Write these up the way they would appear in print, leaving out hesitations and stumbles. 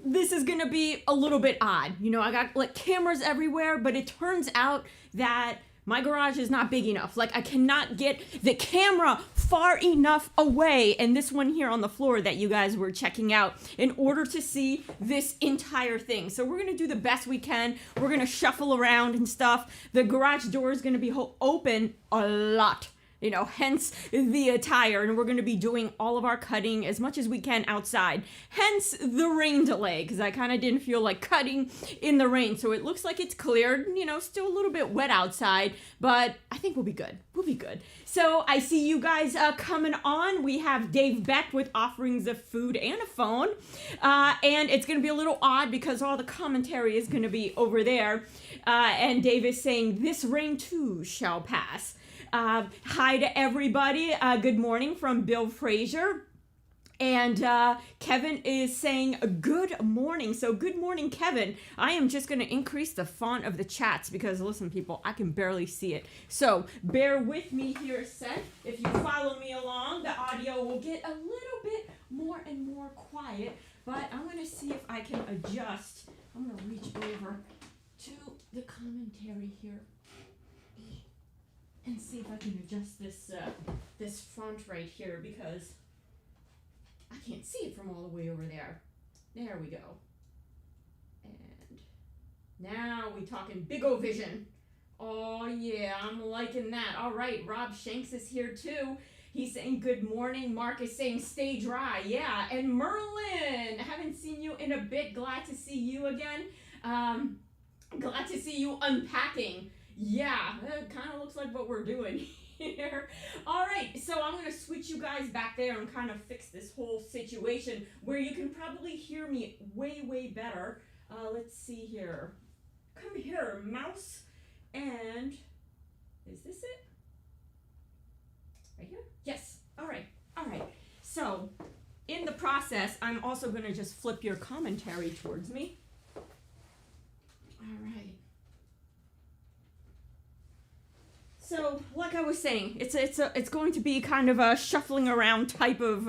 this is gonna be a little bit odd. You know, I got like cameras everywhere, but it turns out that my garage is not big enough. Like, I cannot get the camera far enough away, and this one here on the floor that you guys were checking out, in order to see this entire thing. So we're gonna do the best we can. We're gonna shuffle around and stuff. The garage door is gonna be open a lot. You know, hence the attire, and we're going to be doing all of our cutting as much as we can outside. Hence the rain delay, because I kind of didn't feel like cutting in the rain. So it looks like it's cleared, you know, still a little bit wet outside, but I think we'll be good. We'll be good. So I see you guys coming on. We have Dave Beck with offerings of food and a phone. And it's going to be a little odd because all the commentary is going to be over there. And Dave is saying, this rain too shall pass. Hi to everybody. Good morning from Bill Frazier. And Kevin is saying good morning. So good morning, Kevin. I am just going to increase the font of the chats because, listen, people, I can barely see it. So bear with me here a sec. If you follow me along, the audio will get a little bit more and more quiet. But I'm going to see if I can adjust. I'm going to reach over to the commentary here and see if I can adjust this font right here, because I can't see it from all the way over there. There we go. And now we talking big O vision. Oh yeah, I'm liking that. All right, Rob Shanks is here too. He's saying good morning. Mark is saying stay dry. Yeah, and Merlin, haven't seen you in a bit. Glad to see you again. Glad to see you unpacking. Yeah, that kind of looks like what we're doing here. All right, so I'm going to switch you guys back there and kind of fix this whole situation where you can probably hear me way, way better. Let's see here. Come here, mouse. And is this it? Right here? Yes. All right. All right. So in the process, I'm also going to just flip your commentary towards me. All right. So, like I was saying, it's going to be kind of a shuffling around type of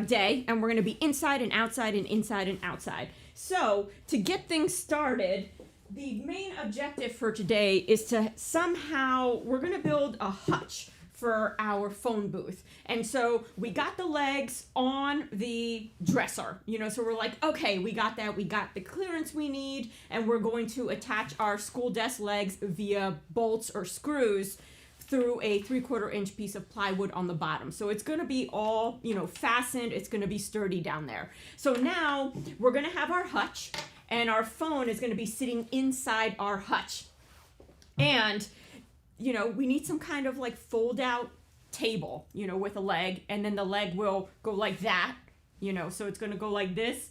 day, and we're going to be inside and outside and inside and outside. So, to get things started, the main objective for today is to somehow, we're going to build a hutch for our phone booth. And so we got the legs on the dresser, you know, so we're like, okay, we got that. We got the clearance we need, and we're going to attach our school desk legs via bolts or screws through a 3/4 inch piece of plywood on the bottom. So it's going to be all, you know, fastened. It's going to be sturdy down there. So now we're going to have our hutch, and our phone is going to be sitting inside our hutch. And you know, we need some kind of like fold out table, you know, with a leg, and then the leg will go like that, you know, so it's going to go like this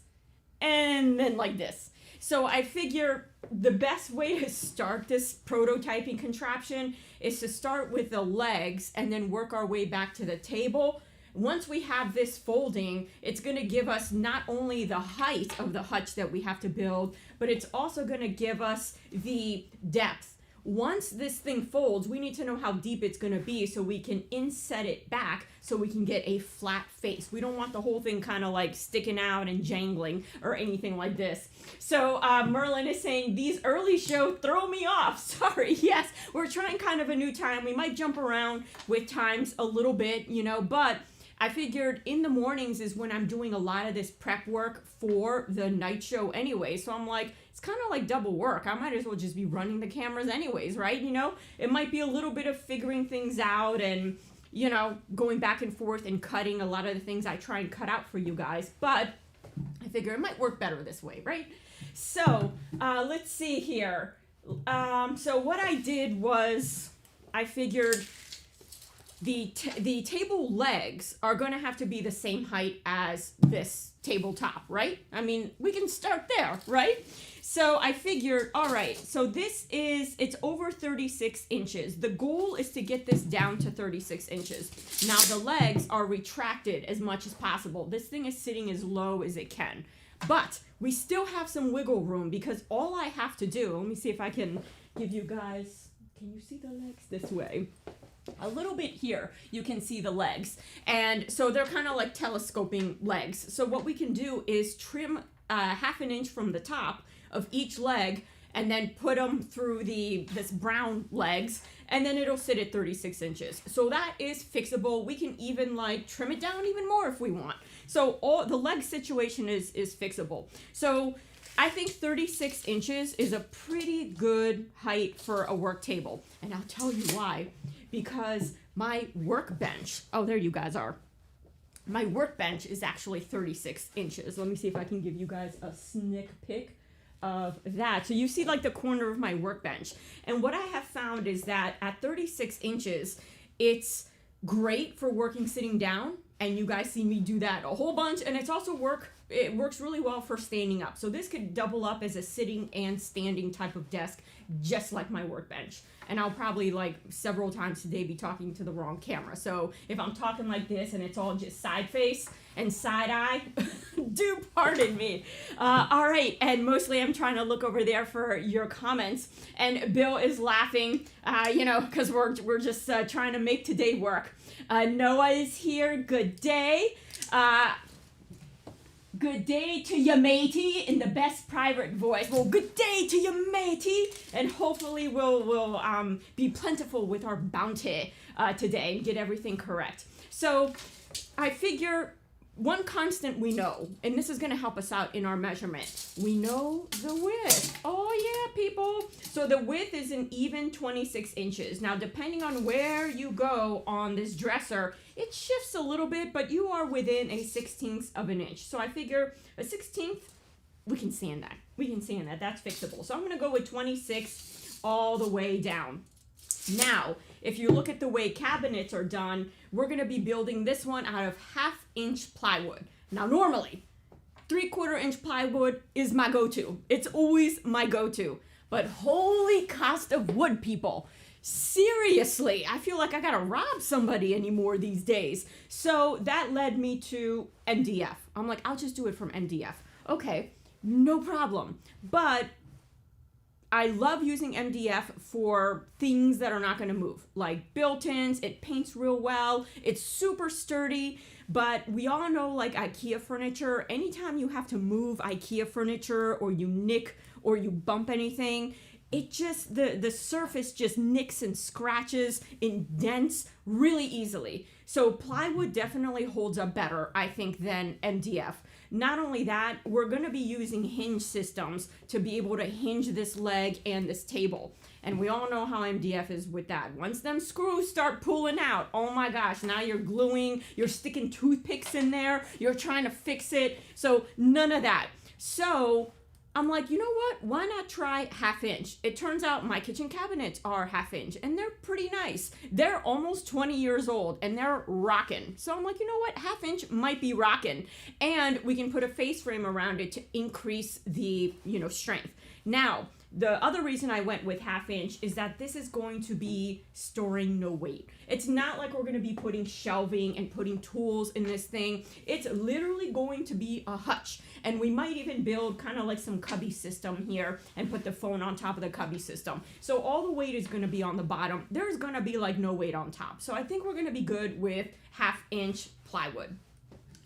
and then like this. So I figure the best way to start this prototyping contraption is to start with the legs and then work our way back to the table. Once we have this folding, it's going to give us not only the height of the hutch that we have to build, but it's also going to give us the depth. Once this thing folds, we need to know how deep it's going to be so we can inset it back so we can get a flat face. We don't want the whole thing kind of like sticking out and jangling or anything like this. So Merlin is saying, these early shows throw me off. Sorry, yes, we're trying kind of a new time. We might jump around with times a little bit, you know, but I figured in the mornings is when I'm doing a lot of this prep work for the night show anyway. So I'm like, it's kind of like double work. I might as well just be running the cameras anyways, right? You know, it might be a little bit of figuring things out and, you know, going back and forth and cutting a lot of the things I try and cut out for you guys. But I figure it might work better this way, right? So let's see here. So what I did was I figured the table legs are going to have to be the same height as this tabletop, right? I mean, we can start there, right? So I figured, all right, so it's over 36 inches. The goal is to get this down to 36 inches. Now the legs are retracted as much as possible. This thing is sitting as low as it can. But we still have some wiggle room because all I have to do, let me see if I can give you guys, can you see the legs this way? A little bit here, you can see the legs. And so they're kind of like telescoping legs. So what we can do is trim half an inch from the top of each leg, and then put them through this brown legs, and then it'll sit at 36 inches. So that is fixable. We can even like trim it down even more if we want. So all the leg situation is fixable. So I think 36 inches is a pretty good height for a work table. And I'll tell you why. Because my workbench, oh, there you guys are. My workbench is actually 36 inches. Let me see if I can give you guys a sneak peek of that. So you see like the corner of my workbench. And what I have found is that at 36 inches, it's great for working sitting down. And you guys see me do that a whole bunch. And it's also it works really well for standing up. So this could double up as a sitting and standing type of desk, just like my workbench. And I'll probably like several times today be talking to the wrong camera. So if I'm talking like this and it's all just side face and side eye, do pardon me. All right, and mostly I'm trying to look over there for your comments. And Bill is laughing, because we're just trying to make today work. Noah is here. Good day. Good day to ya matey in the best private voice. Well, good day to ya matey, and hopefully we'll be plentiful with our bounty today and get everything correct. So I figure one constant we know, and this is going to help us out in our measurement. We know the width. Oh yeah, people. So the width is an even 26 inches. Now, depending on where you go on this dresser, it shifts a little bit, but you are within a 1/16 of an inch. So I figure a 1/16, we can sand that. That's fixable. So I'm going to go with 26 all the way down. Now, if you look at the way cabinets are done, we're going to be building this one out of 1/2 inch plywood. Now, normally, 3/4 inch plywood is my go-to. It's always my go-to. But holy cost of wood, people. Seriously, I feel like I gotta rob somebody anymore these days. So that led me to MDF. I'm like, I'll just do it from MDF. Okay, no problem. But I love using MDF for things that are not gonna move, like built-ins. It paints real well. It's super sturdy. But we all know, like IKEA furniture, anytime you have to move IKEA furniture or you nick or you bump anything, it just, the surface just nicks and scratches, indents really easily. So plywood definitely holds up better, I think, than MDF. Not only that, we're gonna be using hinge systems to be able to hinge this leg and this table. And we all know how MDF is with that. Once them screws start pulling out, oh my gosh, now you're gluing, you're sticking toothpicks in there, you're trying to fix it. So none of that. So I'm like, you know what? Why not try 1/2 inch? It turns out my kitchen cabinets are 1/2 inch and they're pretty nice. They're almost 20 years old and they're rocking. So I'm like, you know what? 1/2 inch might be rocking. And we can put a face frame around it to increase the, strength. Now, the other reason I went with 1/2 inch is that this is going to be storing no weight. It's not like we're going to be putting shelving and putting tools in this thing. It's literally going to be a hutch. And we might even build kind of like some cubby system here and put the phone on top of the cubby system. So all the weight is going to be on the bottom. There's going to be like no weight on top. So I think we're going to be good with 1/2 inch plywood.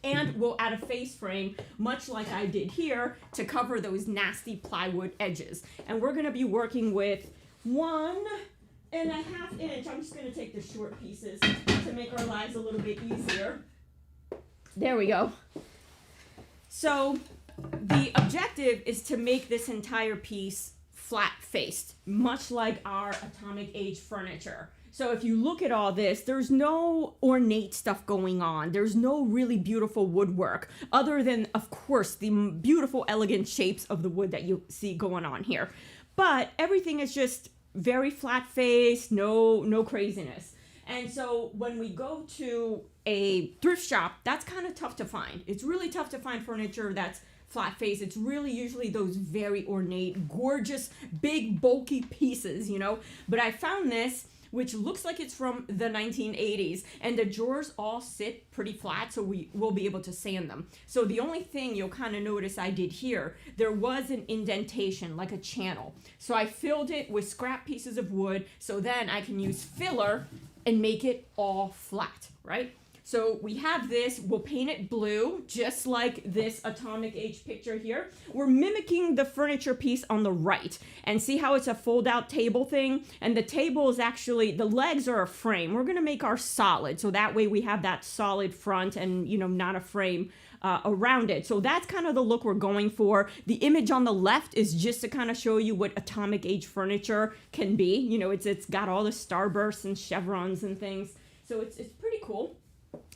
And we'll add a face frame, much like I did here, to cover those nasty plywood edges. And we're going to be working with 1.5 inch. I'm just going to take the short pieces to make our lives a little bit easier. There we go. So the objective is to make this entire piece flat-faced, much like our atomic age furniture. So if you look at all this, there's no ornate stuff going on. There's no really beautiful woodwork other than, of course, the beautiful, elegant shapes of the wood that you see going on here. But everything is just very flat-faced, no craziness. And so when we go to a thrift shop, that's kind of tough to find. It's really tough to find furniture that's flat-faced. It's really usually those very ornate, gorgeous, big, bulky pieces, But I found this, which looks like it's from the 1980s, and the drawers all sit pretty flat, so we will be able to sand them. So the only thing you'll kind of notice I did here, there was an indentation, like a channel. So I filled it with scrap pieces of wood, so then I can use filler and make it all flat, right? So we have this, we'll paint it blue, just like this atomic age picture here. We're mimicking the furniture piece on the right, and see how it's a fold-out table thing? And the table is actually, the legs are a frame. We're gonna make ours solid, so that way we have that solid front and, you know, not a frame around it. So that's kind of the look we're going for. The image on the left is just to kind of show you what atomic age furniture can be. You know, it's got all the starbursts and chevrons and things. So it's pretty cool.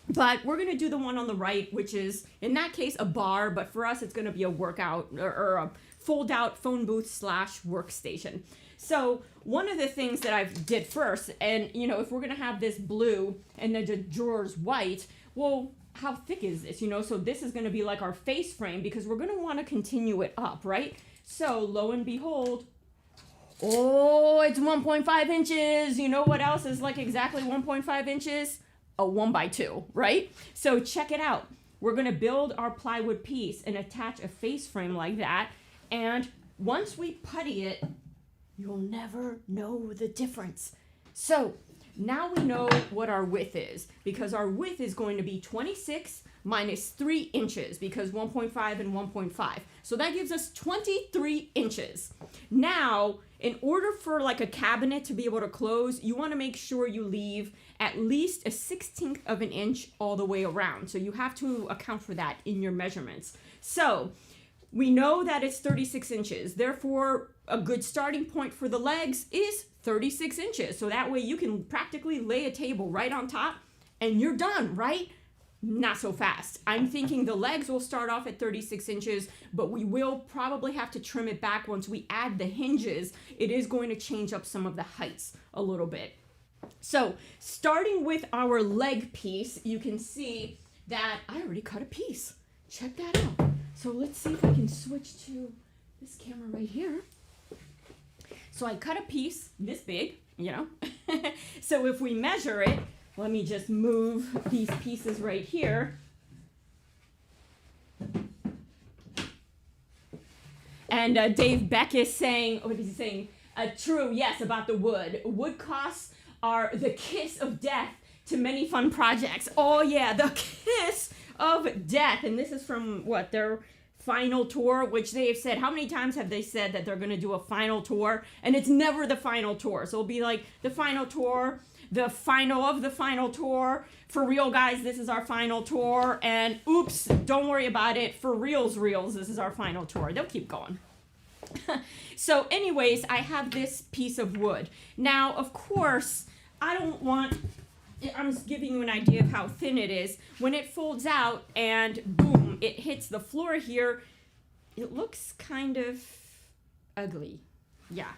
But we're going to do the one on the right, which is, in that case, a bar. But for us, it's going to be a workout or a fold-out phone booth / workstation. So one of the things that I did first, and, you know, if we're going to have this blue and then the drawers white, well, how thick is this? You know, so this is going to be like our face frame because we're going to want to continue it up, right? So lo and behold, oh, it's 1.5 inches. You know what else is like exactly 1.5 inches? A 1x2, right? So check it out. We're going to build our plywood piece and attach a face frame like that. And once we putty it, you'll never know the difference. So now we know what our width is, because our width is going to be 26 minus 3 inches, because 1.5 and 1.5. So that gives us 23 inches. Now, in order for like a cabinet to be able to close, you want to make sure you leave at least 1/16 of an inch all the way around. So you have to account for that in your measurements. So we know that it's 36 inches. Therefore, a good starting point for the legs is 36 inches. So that way you can practically lay a table right on top and you're done, right? Not so fast. I'm thinking the legs will start off at 36 inches, but we will probably have to trim it back once we add the hinges. It is going to change up some of the heights a little bit. So starting with our leg piece, you can see that I already cut a piece. Check that out. So let's see if I can switch to this camera right here. So I cut a piece this big, you know. So if we measure it, let me just move these pieces right here. And Dave Beck is saying, what is he saying? True, yes, about the wood. Wood costs are the kiss of death to many fun projects. Oh yeah, the kiss of death. And this is from what, their final tour, which they have said, how many times have they said that they're going to do a final tour? And it's never the final tour. So it'll be like the final tour, the final of the final tour. For real, guys, this is our final tour. And oops, don't worry about it. For reals, this is our final tour. They'll keep going. So anyways, I have this piece of wood. Now, of course, I don't want, I'm just giving you an idea of how thin it is. When it folds out and boom, it hits the floor here, it looks kind of ugly. Yeah.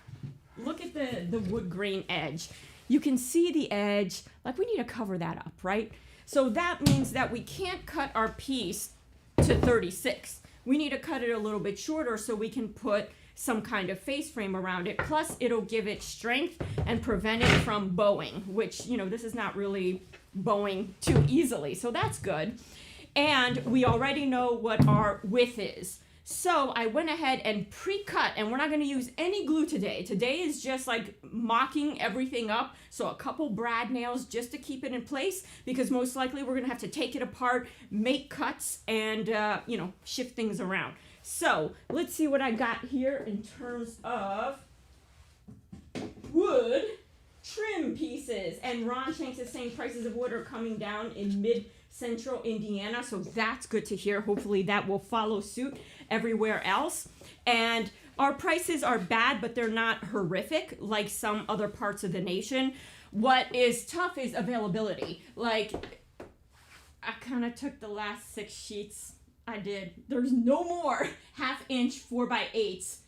Look at the wood grain edge. You can see the edge, like we need to cover that up, right? So that means that we can't cut our piece to 36. We need to cut it a little bit shorter so we can put some kind of face frame around it. Plus, it'll give it strength and prevent it from bowing, which, you know, this is not really bowing too easily. So that's good. And we already know what our width is. So I went ahead and pre-cut, and we're not going to use any glue today. Today is just like mocking everything up. So a couple brad nails just to keep it in place, because most likely we're going to have to take it apart, make cuts, and, you know, shift things around. So let's see what I got here in terms of wood trim pieces. And Ron Shanks is saying prices of wood are coming down in mid-central Indiana. So that's good to hear. Hopefully that will follow suit everywhere else. And our prices are bad, but they're not horrific like some other parts of the nation. What is tough is availability. Like, I kind of took the last 6 sheets. I did. There's no more 1/2 inch 4x8s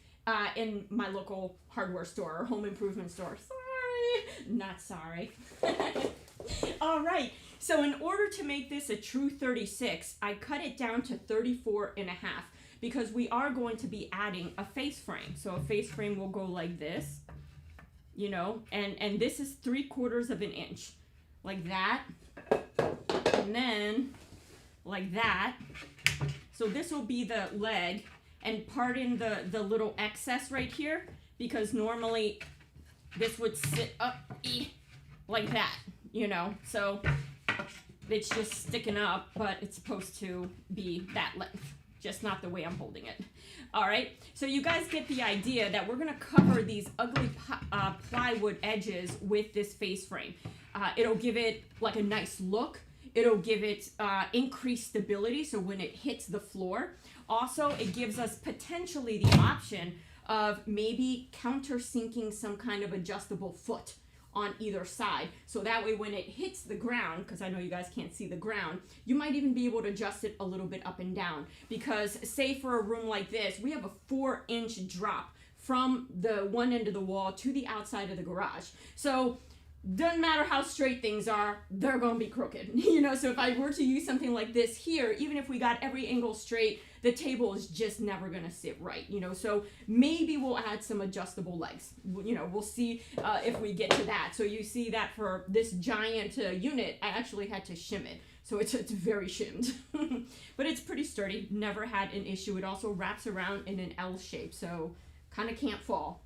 in my local hardware store or home improvement store. Sorry. Not sorry. All right. So in order to make this a true 36, I cut it down to 34.5 because we are going to be adding a face frame. So a face frame will go like this, you know, and this is 3/4 of an inch, like that, and then like that. So this will be the leg, and pardon the little excess right here, because normally this would sit up like that, you know. So it's just sticking up, but it's supposed to be that length, just not the way I'm holding it. All right, so you guys get the idea that we're gonna cover these ugly plywood edges with this face frame. It'll give it like a nice look. It'll give it increased stability, so when it hits the floor. Also, it gives us potentially the option of maybe countersinking some kind of adjustable foot on either side. So that way when it hits the ground, because I know you guys can't see the ground, you might even be able to adjust it a little bit up and down. Because say for a room like this, we have a 4-inch drop from the one end of the wall to the outside of the garage. So doesn't matter how straight things are, they're gonna be crooked. You know, so if I were to use something like this here, even if we got every angle straight, the table is just never gonna sit right, you know, so maybe we'll add some adjustable legs. You know, we'll see if we get to that. So you see that for this giant unit, I actually had to shim it. So it's very shimmed, but it's pretty sturdy, never had an issue. It also wraps around in an L shape, so kind of can't fall,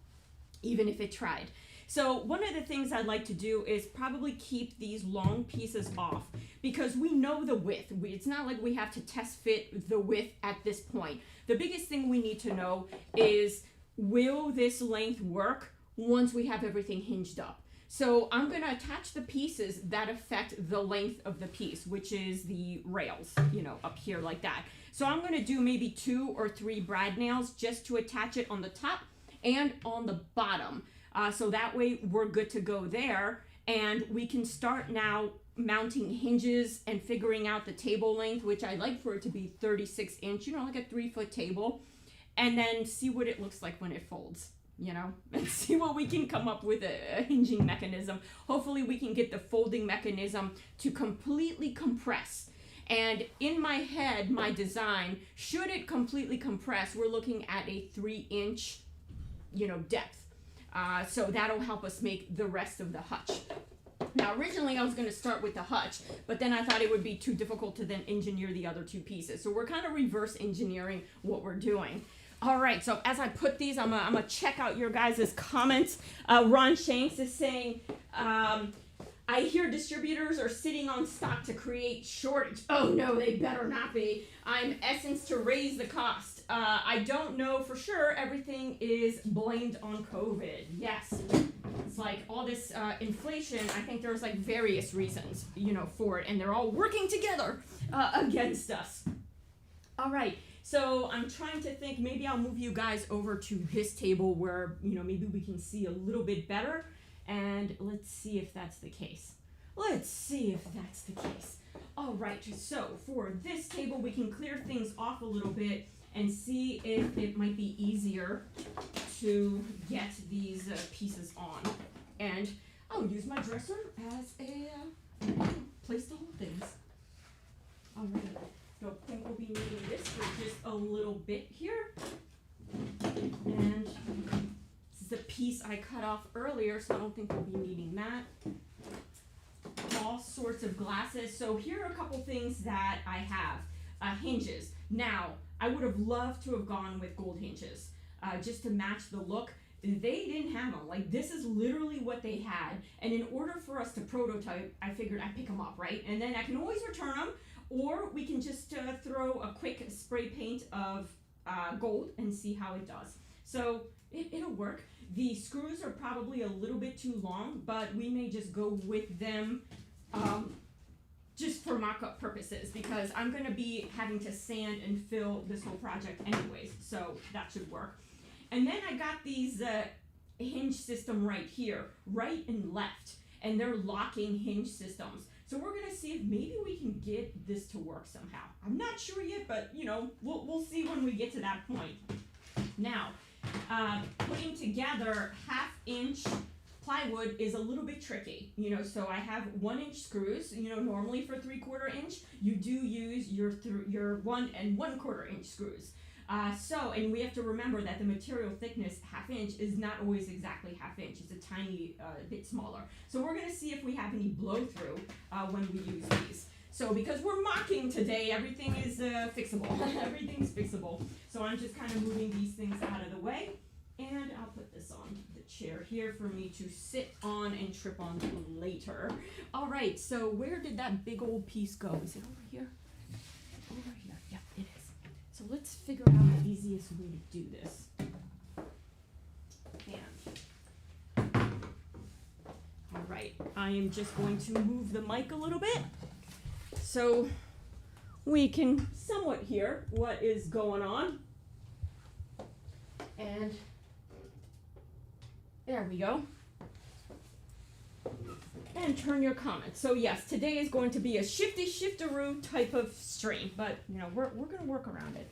even if it tried. So one of the things I'd like to do is probably keep these long pieces off because we know the width. It's not like we have to test fit the width at this point. The biggest thing we need to know is, will this length work once we have everything hinged up? So I'm going to attach the pieces that affect the length of the piece, which is the rails, you know, up here like that. So I'm going to do maybe 2 or 3 brad nails just to attach it on the top and on the bottom. So that way we're good to go there, and we can start now mounting hinges and figuring out the table length, which I like for it to be 36 inch, you know, like a 3-foot table, and then see what it looks like when it folds, you know, and see what we can come up with a hinging mechanism. Hopefully we can get the folding mechanism to completely compress. And in my head, my design, should it completely compress, we're looking at a 3-inch, you know, depth. So that'll help us make the rest of the hutch. Now, originally I was going to start with the hutch, but then I thought it would be too difficult to then engineer the other 2 pieces. So we're kind of reverse engineering what we're doing. All right, so as I put these, I'm gonna check out your guys' comments. Ron Shanks is saying, I hear distributors are sitting on stock to create shortage. Oh no, they better not be. I'm Essence to raise the cost. I don't know for sure. Everything is blamed on COVID. Yes, it's like all this inflation. I think there's like various reasons, you know, for it, and they're all working together against us. All right, so I'm trying to think. Maybe I'll move you guys over to this table where, you know, maybe we can see a little bit better. And let's see if that's the case. Let's see if that's the case. All right, so for this table, we can clear things off a little bit and see if it might be easier to get these pieces on. And I'll use my dresser as a place to hold things. All right, don't think we'll be needing this for just a little bit here. And the piece I cut off earlier, so I don't think we'll be needing that. All sorts of glasses. So here are a couple things that I have. Hinges. Now, I would have loved to have gone with gold hinges just to match the look. They didn't have them. Like, this is literally what they had. And in order for us to prototype, I figured I'd pick them up, right? And then I can always return them, or we can just throw a quick spray paint of gold and see how it does. So it'll work. The screws are probably a little bit too long, but we may just go with them just for mock-up purposes, because I'm going to be having to sand and fill this whole project anyways, so that should work. And then I got these hinge system right here, right and left, and they're locking hinge systems. So we're going to see if maybe we can get this to work somehow. I'm not sure yet, but, you know, we'll see when we get to that point. Now, putting together 1/2-inch plywood is a little bit tricky, you know, so I have 1-inch screws. You know, normally for 3/4 inch, you do use your 1 1/4 inch screws. And we have to remember that the material thickness 1/2 inch is not always exactly 1/2 inch. It's a tiny bit smaller. So we're going to see if we have any blow through when we use these. So because we're mocking today, everything is fixable. Everything's fixable. So I'm just kind of moving these things out of the way. And I'll put this on the chair here for me to sit on and trip on later. All right, so where did that big old piece go? Is it over here? Over here, yep, it is. So let's figure out the easiest way to do this. And, all right, I am just going to move the mic a little bit so we can somewhat hear what is going on. And there we go. And turn your comments. So yes, today is going to be a shifty-shiftaroo type of stream, but you know, we're gonna work around it.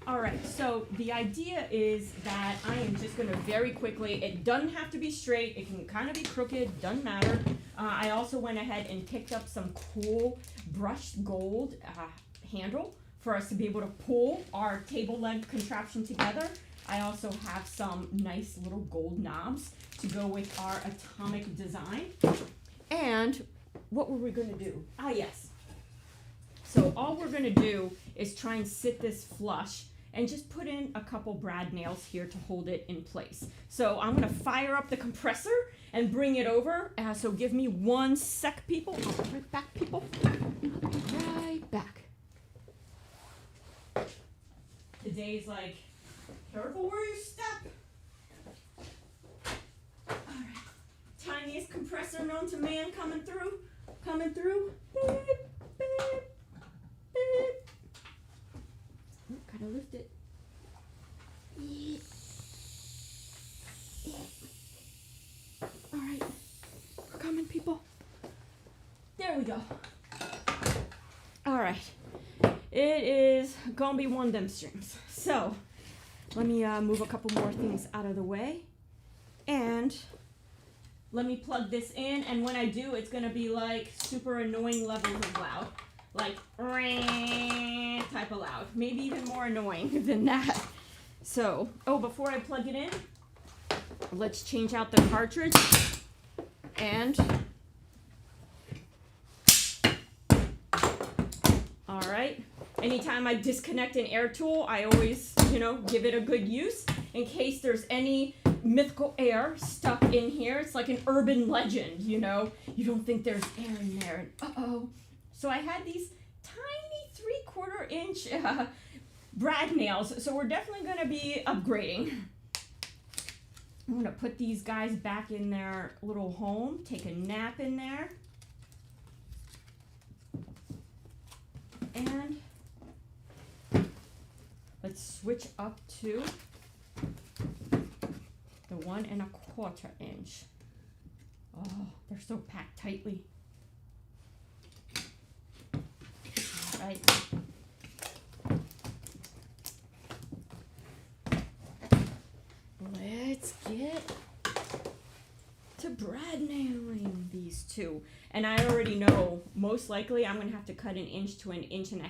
All right, so the idea is that I am just gonna very quickly, it doesn't have to be straight, it can kind of be crooked, doesn't matter. I also went ahead and picked up some cool brushed gold handle for us to be able to pull our table leg contraption together. I also have some nice little gold knobs to go with our atomic design. And what were we gonna do? Ah, yes. So all we're gonna do is try and sit this flush and just put in a couple brad nails here to hold it in place. So I'm gonna fire up the compressor and bring it over. So give me 1 sec, people. I'll be right back, people. I'll be right back. Today's like, careful where you step. All right, tiniest compressor known to man coming through. Beep, beep, beep. Oh, gotta lift it. All right, we're coming, people. There we go. All right, it is gonna be one of them streams. So let me move a couple more things out of the way, and let me plug this in, and when I do, it's gonna be like super annoying levels of loud, like type of loud, maybe even more annoying than that. So, oh, before I plug it in, let's change out the cartridge, and all right. Anytime I disconnect an air tool, I always, give it a good use in case there's any mythical air stuck in here. It's like an urban legend, you don't think there's air in there, and uh-oh. So I had these tiny 3/4 inch brad nails, so we're definitely gonna be upgrading. I'm gonna put these guys back in their little home, take a nap in there. And let's switch up to the 1 1/4 inch. Oh, they're so packed tightly. All right. Let's get to brad nailing these two. And I already know, most likely, I'm going to have to cut 1 inch to 1.5 inches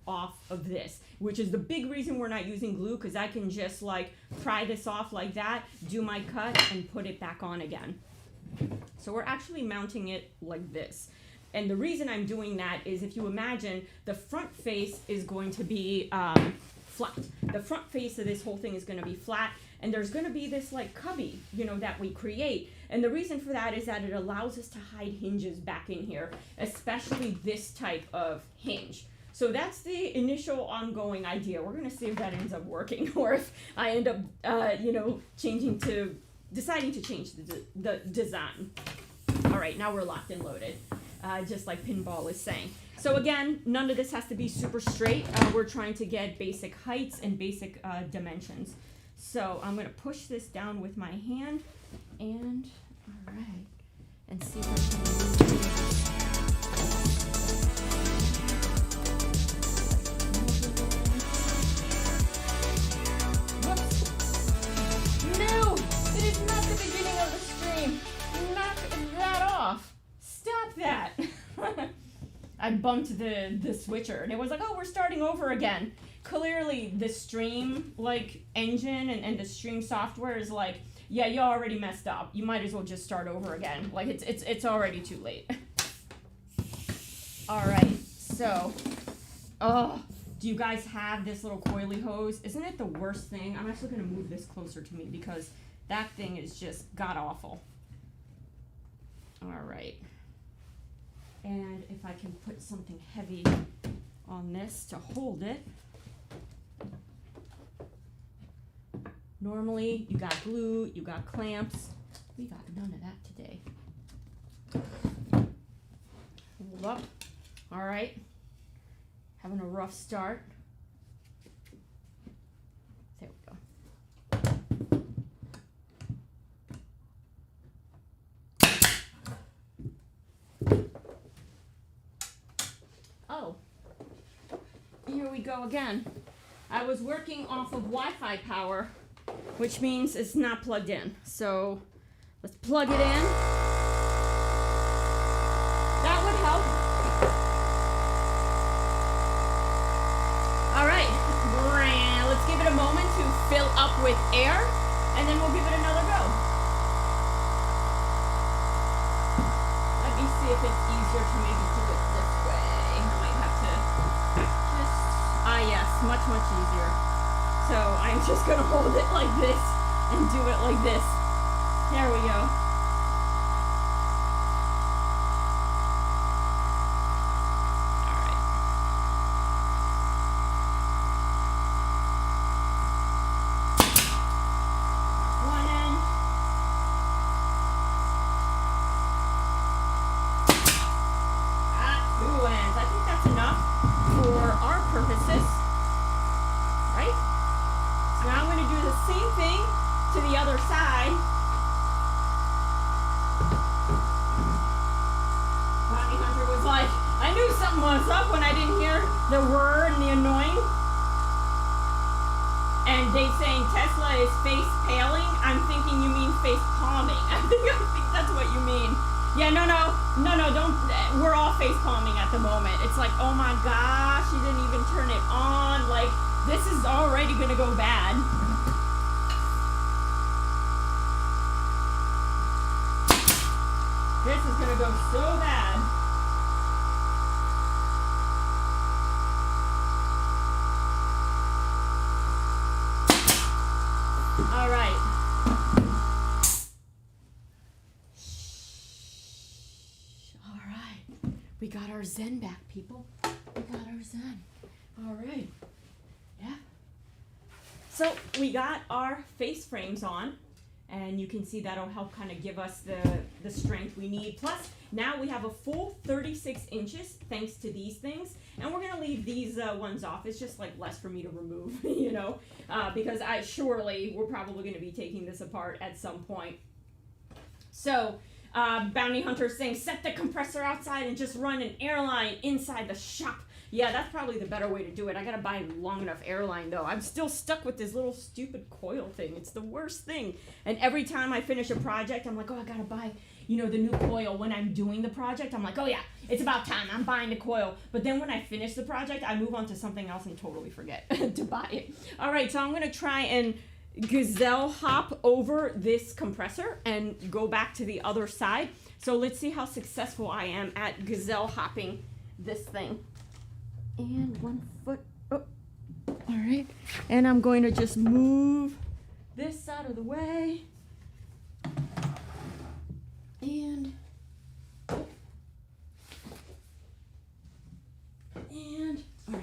off of this, which is the big reason we're not using glue, because I can just like pry this off like that, do my cut, and put it back on again. So we're actually mounting it like this. And the reason I'm doing that is, if you imagine, the front face is going to be flat. The front face of this whole thing is going to be flat, and there's going to be this like cubby, that we create. And the reason for that is that it allows us to hide hinges back in here, especially this type of hinge. So that's the initial ongoing idea. We're going to see if that ends up working, or if I end up, deciding to change the design. All right, now we're locked and loaded, just like Pinball is saying. So again, none of this has to be super straight. We're trying to get basic heights and basic dimensions. So I'm going to push this down with my hand, and all right, and see if I can move Whoops! No! It is not the beginning of the stream! Knock that off! Stop that! I bumped the switcher, and it was like, oh, we're starting over again. Clearly, the stream engine and the stream software is like, yeah, you already messed up. You might as well just start over again. Like it's already too late. All right, so, Do you guys have this little coily hose? Isn't it the worst thing? I'm actually going to move this closer to me because that thing is just god-awful. All right. And if I can put something heavy on this to hold it. Normally, you got glue, you got clamps. We got none of that today. Hold up. All right. Having a rough start. There we go. Oh, here we go again. I was working off of Wi-Fi power, which means it's not plugged in. So let's plug it in. That would help. All right, let's give it a moment to fill up with air, and then we'll give it another go. Let me see if it's easier to maybe do it this way. I might have to just, yes, much easier. So I'm just gonna hold it like this and do it like this. There we go. We got our zen back, people. We got our zen. All right. Yeah. So we got our face frames on, and you can see that'll help kind of give us the strength we need. Plus, now we have a full 36 inches thanks to these things. And we're going to leave these ones off. It's just like less for me to remove, you know, because we're probably going to be taking this apart at some point. So, Bounty Hunter's saying, set the compressor outside and just run an airline inside the shop. Yeah, that's probably the better way to do it. I gotta buy a long enough airline, though. I'm still stuck with this little stupid coil thing. It's the worst thing. And every time I finish a project, I'm like, oh, I gotta buy, you know, the new coil. When I'm doing the project, I'm like, oh, yeah, it's about time. I'm buying the coil. But then when I finish the project, I move on to something else and totally forget to buy it. All right, so I'm gonna try and gazelle hop over this compressor and go back to the other side. So let's see how successful I am at gazelle hopping this thing. And 1 foot, oh, all right. And I'm going to just move this out of the way. And all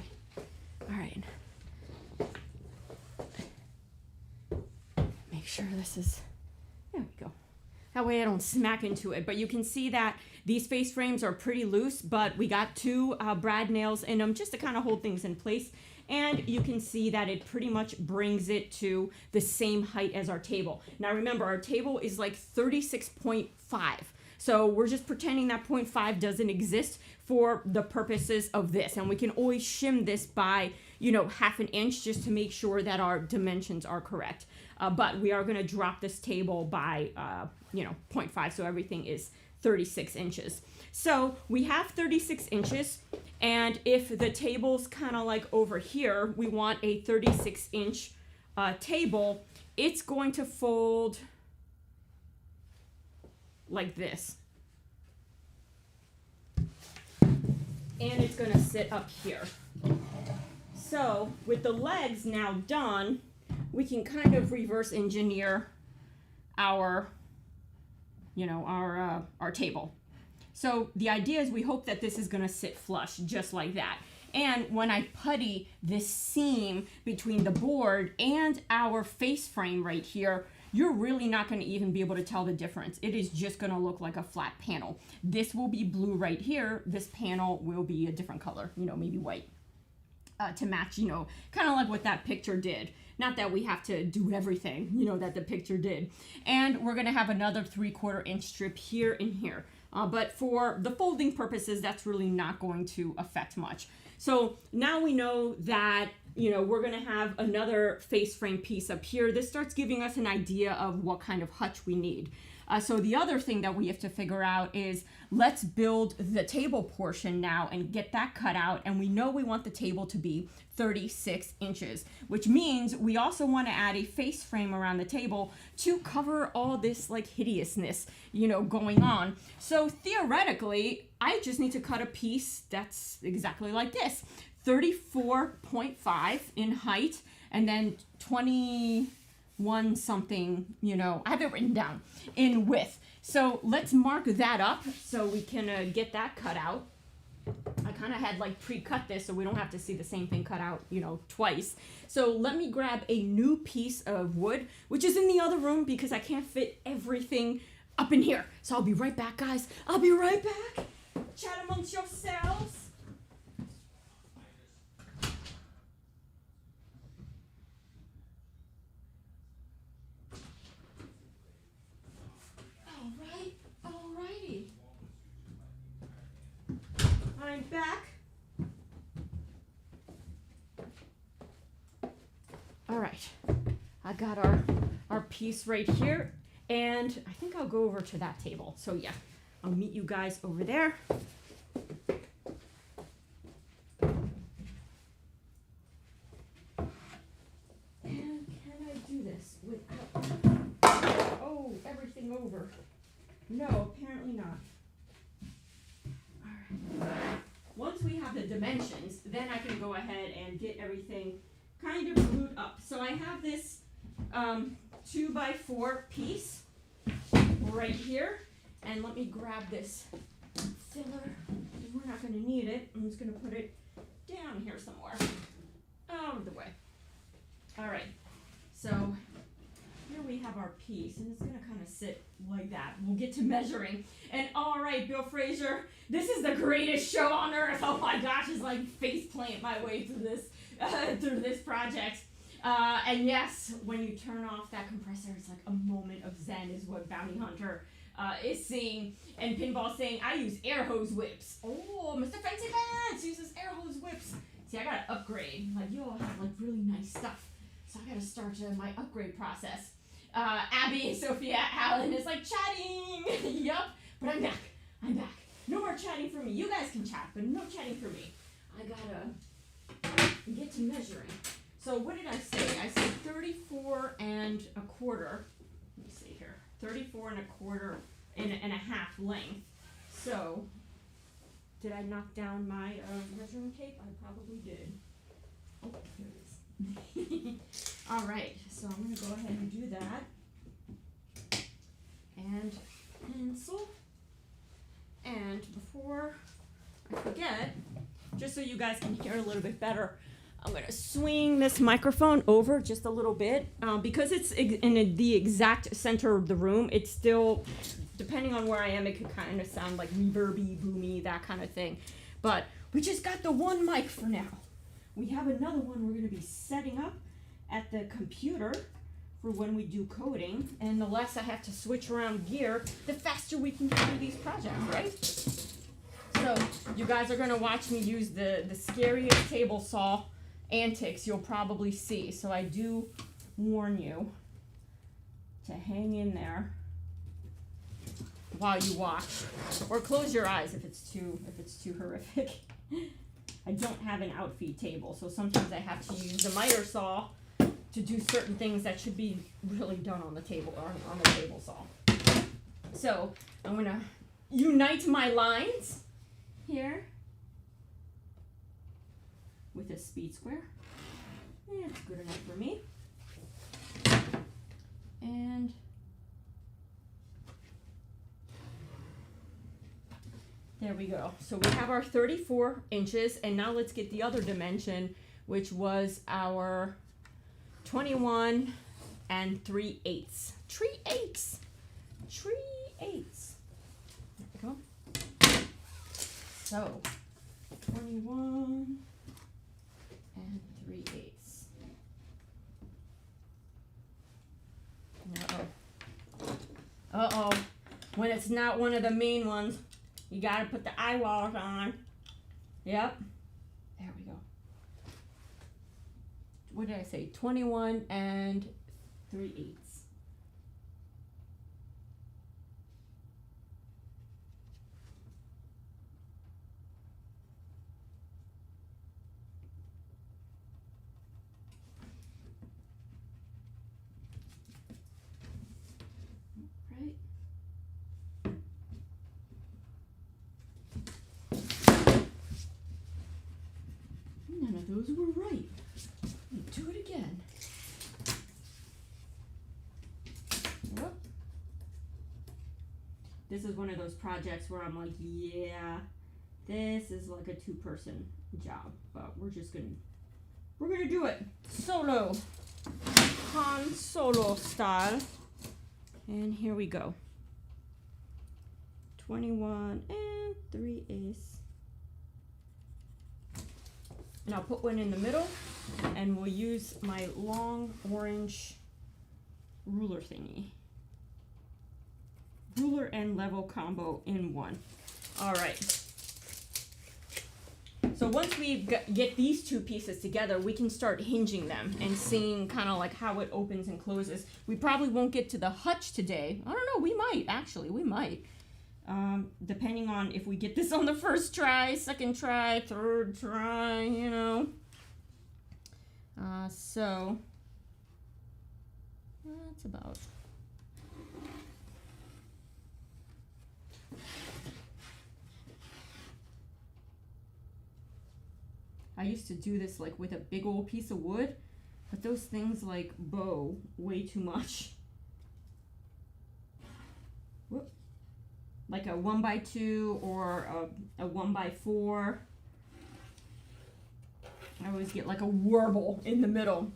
right. Make sure this is, there we go. That way I don't smack into it. But you can see that these face frames are pretty loose, but we got 2 brad nails in them just to kind of hold things in place. And you can see that it pretty much brings it to the same height as our table. Now remember, our table is like 36.5. So we're just pretending that 0.5 doesn't exist for the purposes of this. And we can always shim this by, you know, 1/2 inch just to make sure that our dimensions are correct. But we are going to drop this table by, 0.5. So everything is 36 inches. So we have 36 inches. And if the table's kind of like over here, we want a 36 inch table. It's going to fold like this. And it's going to sit up here. So with the legs now done, we can kind of reverse engineer our, our table. So the idea is we hope that this is gonna sit flush just like that. And when I putty this seam between the board and our face frame right here, you're really not going to even be able to tell the difference. It is just going to look like a flat panel. This will be blue right here. This panel will be a different color, maybe white, to match, kind of like what that picture did. Not that we have to do everything, that the picture did. And we're going to have another 3/4 inch strip here and here. But for the folding purposes, that's really not going to affect much. So now we know that, we're going to have another face frame piece up here. This starts giving us an idea of what kind of hutch we need. So the other thing that we have to figure out is let's build the table portion now and get that cut out. And we know we want the table to be 36 inches, which means we also want to add a face frame around the table to cover all this like hideousness, going on. So theoretically, I just need to cut a piece that's exactly like this, 34.5 in height, and then 21 something, I have it written down, in width. So let's mark that up so we can get that cut out. I kind of had like pre-cut this so we don't have to see the same thing cut out, twice. So let me grab a new piece of wood, which is in the other room because I can't fit everything up in here. So I'll be right back, guys. I'll be right back. Chat amongst yourselves. Alrighty. I'm back. All right, I got our piece right here, and I think I'll go over to that table. So yeah, I'll meet you guys over there. And can I do this without, everything over? No, apparently not. Once we have the dimensions, then I can go ahead and get everything kind of glued up. So I have this 2x4 piece right here, and let me grab this filler. We're not going to need it. I'm just going to put it down here somewhere, out of the way. All right, so here we have our piece, and it's going to kind of sit like that. We'll get to measuring. And all right, Bill Fraser, this is the greatest show on earth. Oh my gosh, it's like face plant my way through this project. And yes, when you turn off that compressor, it's like a moment of zen is what Bounty Hunter is seeing. And Pinball saying, I use air hose whips. Oh, Mr. Fancy Pants uses air hose whips. See, I got to upgrade. Like, you all have like really nice stuff. So I got to start my upgrade process. Abby, Sophia, Alan is like chatting. Yup, but I'm back. No more chatting for me. You guys can chat, but no chatting for me. I gotta get to measuring. So what did I say? I said 34 and a quarter. Let me see here. 34 and a quarter and a half length. So did I knock down my measuring tape? I probably did. Oh, here it is. All right, so I'm going to go ahead and do that. And pencil. And before I forget, just so you guys can hear a little bit better, I'm going to swing this microphone over just a little bit. Because it's in the exact center of the room, it's still, depending on where I am, it could kind of sound like reverby, boomy, that kind of thing. But we just got the one mic for now. We have another one we're going to be setting up at the computer for when we do coding, and the less I have to switch around gear, the faster we can get through these projects, right? So you guys are going to watch me use the scariest table saw antics you'll probably see. So I do warn you to hang in there while you watch, or close your eyes if it's too horrific. I don't have an outfeed table, so sometimes I have to use the miter saw to do certain things that should be really done on the table or on the table saw. So I'm gonna unite my lines here with a speed square. That's good enough for me. And there we go. So we have our 34 inches, and now let's get the other dimension, which was our 21 and 3/8. 3/8. 3/8. There we go. So 21 and 3/8. Uh-oh. When it's not one of the main ones, you gotta put the eyewalls on. Yep. There we go. What did I say? 21 and 3/8. None of those were right. Do it again. Whoop. This is one of those projects where I'm like, yeah, this is like a two-person job, but we're gonna do it solo, Han Solo style. And here we go. 21 and 3/8. And I'll put one in the middle, and we'll use my long orange ruler thingy. Ruler and level combo in one. All right. So once we get these two pieces together, we can start hinging them and seeing kind of like how it opens and closes. We probably won't get to the hutch today. I don't know, we might, actually, we might. Depending on if we get this on the first try, second try, third try, you know. So that's about. I used to do this like with a big old piece of wood, but those things like bow way too much. Whoop. Like a 1x2 or a 1x4. I always get like a warble in the middle.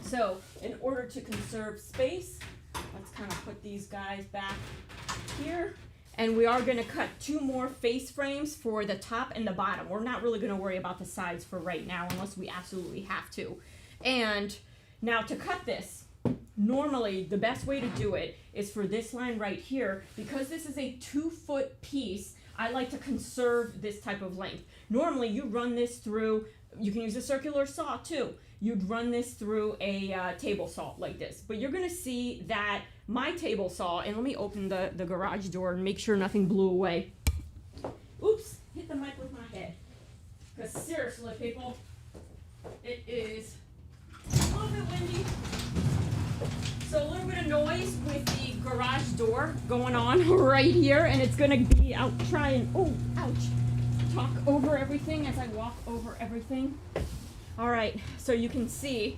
So in order to conserve space, let's kind of put these guys back here. And we are going to cut 2 more face frames for the top and the bottom. We're not really going to worry about the sides for right now unless we absolutely have to. And now to cut this, normally the best way to do it is for this line right here. Because this is a 2-foot piece, I like to conserve this type of length. Normally you run this through, you can use a circular saw too. You'd run this through a table saw like this. But you're going to see that my table saw, and let me open the garage door and make sure nothing blew away. Oops, hit the mic with my head. Because seriously, people, it is a little bit windy. So a little bit of noise with the garage door going on right here, and it's going to be, I'll try and, oh, ouch, talk over everything as I walk over everything. All right, so you can see,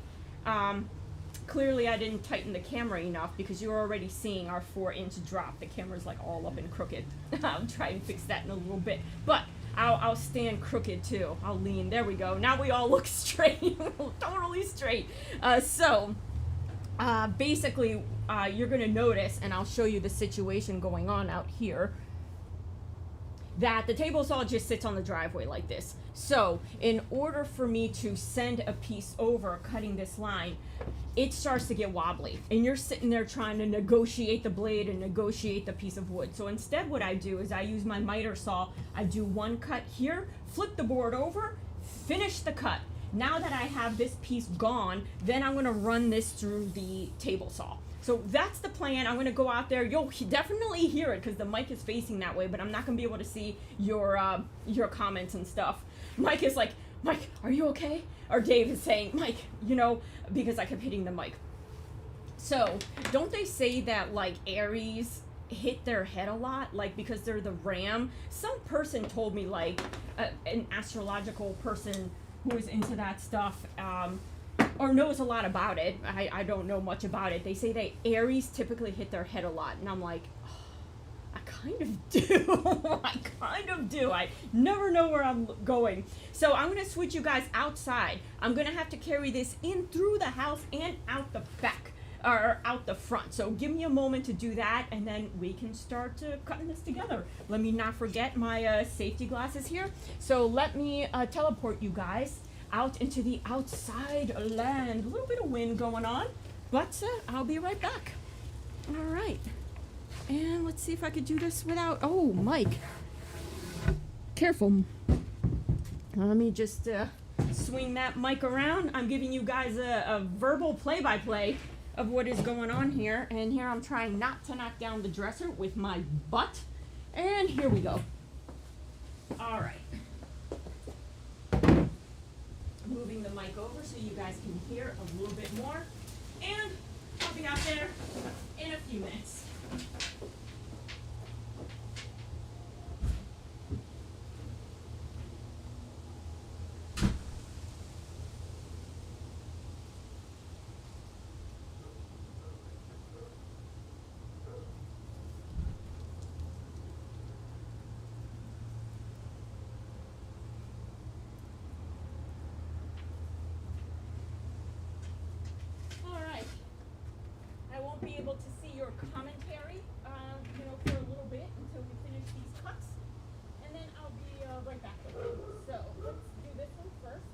clearly I didn't tighten the camera enough because you're already seeing our 4-inch drop. The camera's like all up and crooked. I'll try and fix that in a little bit. But I'll stand crooked too. I'll lean. There we go. Now we all look straight. Totally straight. Basically, you're going to notice, and I'll show you the situation going on out here, that the table saw just sits on the driveway like this. So in order for me to send a piece over cutting this line, it starts to get wobbly, and you're sitting there trying to negotiate the blade and negotiate the piece of wood. So instead what I do is I use my miter saw. I do one cut here, flip the board over, finish the cut. Now that I have this piece gone, then I'm going to run this through the table saw. So that's the plan. I'm going to go out there. You'll definitely hear it because the mic is facing that way, but I'm not going to be able to see your comments and stuff. Mike is like, Mike, are you okay? Or Dave is saying, Mike, you know, because I kept hitting the mic. So don't they say that like Aries hit their head a lot, like because they're the ram? Some person told me, like an astrological person who is into that stuff, or knows a lot about it. I don't know much about it. They say that Aries typically hit their head a lot, and I'm like, I kind of do. I kind of do. I never know where I'm going. So I'm going to switch you guys outside. I'm going to have to carry this in through the house and out the back, or out the front. So give me a moment to do that, and then we can start cutting this together. Let me not forget my safety glasses here. So let me teleport you guys out into the outside land. A little bit of wind going on, but I'll be right back. All right. And let's see if I could do this without... Oh, Mike. Careful. Let me just swing that mic around. I'm giving you guys a verbal play-by-play of what is going on here. And here I'm trying not to knock down the dresser with my butt. And here we go. All right. Moving the mic over so you guys can hear a little bit more. And I'll be out there in a few minutes. Be able to see your commentary, for a little bit until we finish these cuts, and then I'll be right back with you. So let's do this one first.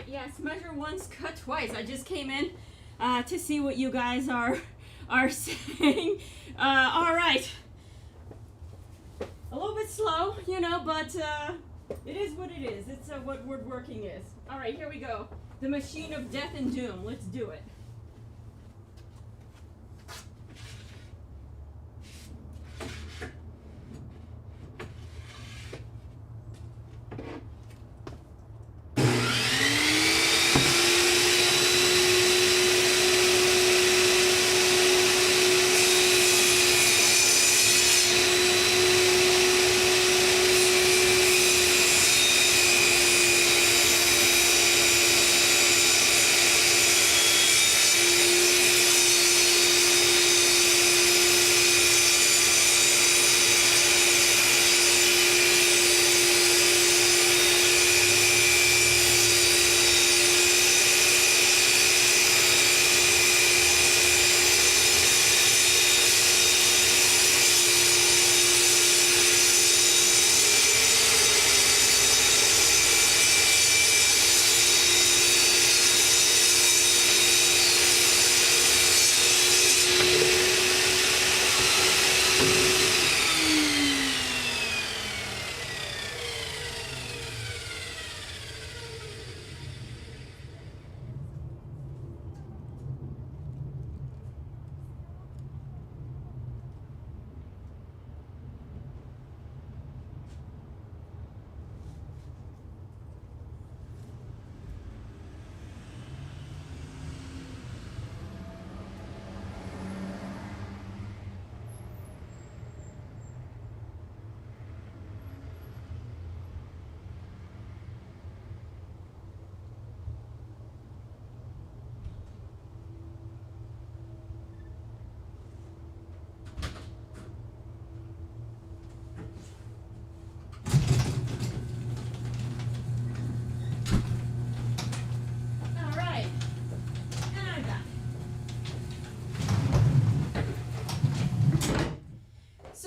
right, yes, measure once, cut twice. I just came in to see what you guys are saying. All right. A little bit slow, you know, but it is what it is. It's what woodworking is. All right, here we go. The machine of death and doom. Let's do it.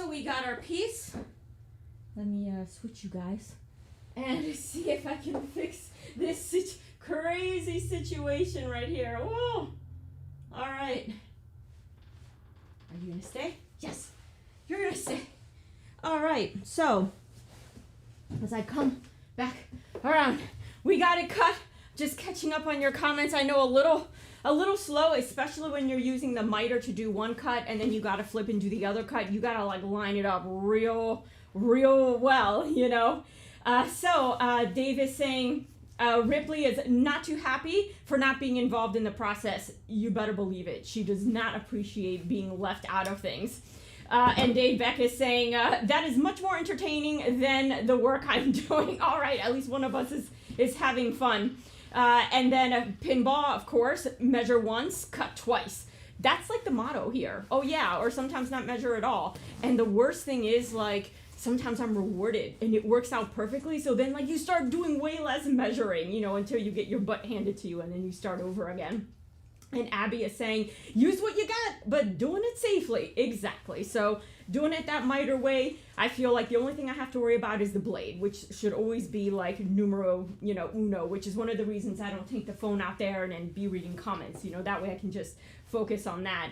We got our piece. Let me switch you guys and see if I can fix this crazy situation right here. Whoa! All right. Are you gonna stay? Yes, you're gonna stay. All right. So as I come back around, we got it cut. Just catching up on your comments. I know a little slow, especially when you're using the miter to do one cut and then you gotta flip and do the other cut. You gotta like line it up real well, you know. Dave is saying Ripley is not too happy for not being involved in the process. You better believe it. She does not appreciate being left out of things. And Dave Beck is saying that is much more entertaining than the work I'm doing. All right, at least one of us is having fun. And then pinball, of course, measure once, cut twice. That's like the motto here. Oh yeah, or sometimes not measure at all. And the worst thing is like, sometimes I'm rewarded and it works out perfectly. So then like you start doing way less measuring, you know, until you get your butt handed to you and then you start over again. And Abby is saying, use what you got, but doing it safely. Exactly. So doing it that miter way, I feel like the only thing I have to worry about is the blade, which should always be like numero, uno, which is one of the reasons I don't take the phone out there and be reading comments. You know, that way I can just focus on that.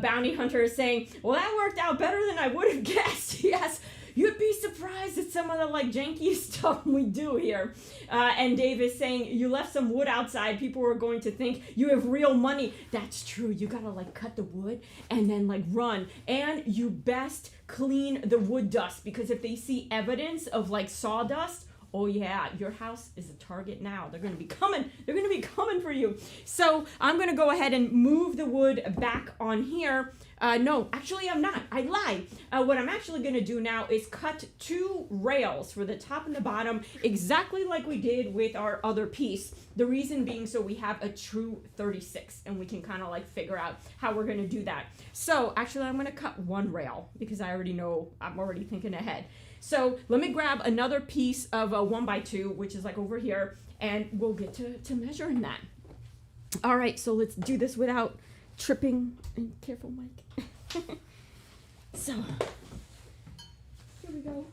Bounty Hunter is saying, well, that worked out better than I would have guessed. Yes. You'd be surprised at some of the like janky stuff we do here. And Dave is saying, you left some wood outside. People are going to think you have real money. That's true. You gotta like cut the wood and then like run. And you best clean the wood dust, because if they see evidence of like sawdust, oh yeah, your house is a target now. They're gonna be coming. They're gonna be coming for you. So I'm gonna go ahead and move the wood back on here. No, actually I'm not. I lied. What I'm actually gonna do now is cut 2 rails for the top and the bottom, exactly like we did with our other piece. The reason being so we have a true 36 and we can kind of like figure out how we're gonna do that. So actually I'm gonna cut 1 rail because I already know, I'm already thinking ahead. So let me grab another piece of a 1x2, which is like over here, and we'll get to measuring that. All right, so let's do this without tripping. And careful, Mike. So here we go.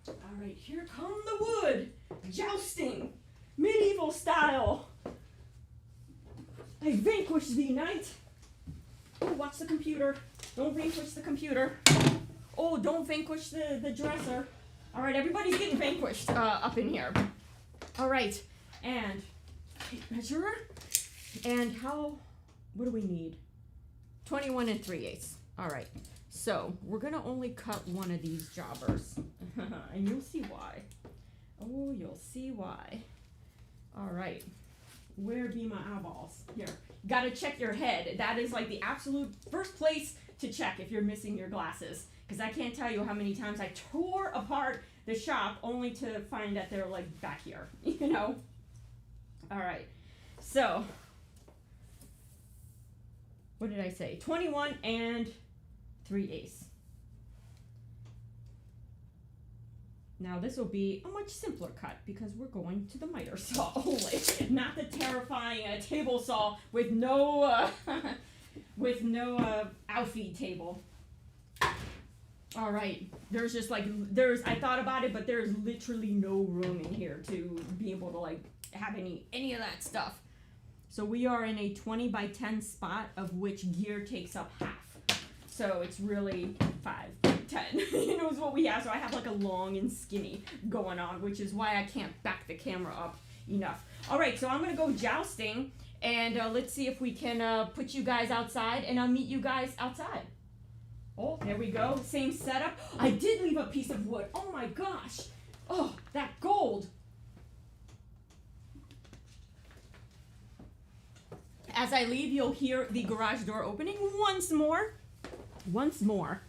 All All right, here come the wood. Jousting, medieval style. I vanquish thee, knight. Oh, watch the computer. Don't vanquish the computer. Oh, don't vanquish the dresser. All right, everybody's getting vanquished up in here. All right, and tape measure. And what do we need? 21 3/8. All right, so we're gonna only cut one of these jobbers. And you'll see why. Oh, you'll see why. All right, where be my eyeballs? Here, gotta check your head. That is like the absolute first place to check if you're missing your glasses. Because I can't tell you how many times I tore apart the shop only to find that they're like back here, you know? All right, so what did I say? 21 3/8. Now this will be a much simpler cut because we're going to the miter saw only, not the terrifying table saw with no outfeed table. All right, there's just like I thought about it, but there's literally no room in here to be able to like have any of that stuff. So we are in a 20 by 10 spot, of which gear takes up half. So it's really 5 by 10, you know, is what we have. So I have like a long and skinny going on, which is why I can't back the camera up enough. All right, so I'm gonna go jousting, and let's see if we can put you guys outside, and I'll meet you guys outside. Oh, there we go, same setup. I did leave a piece of wood. Oh my gosh. Oh, that gold. As I leave, you'll hear the garage door opening once more. Once more.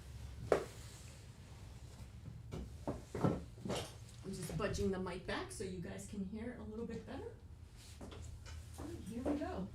I'm just budging the mic back so you guys can hear it a little bit better. All right, here we go.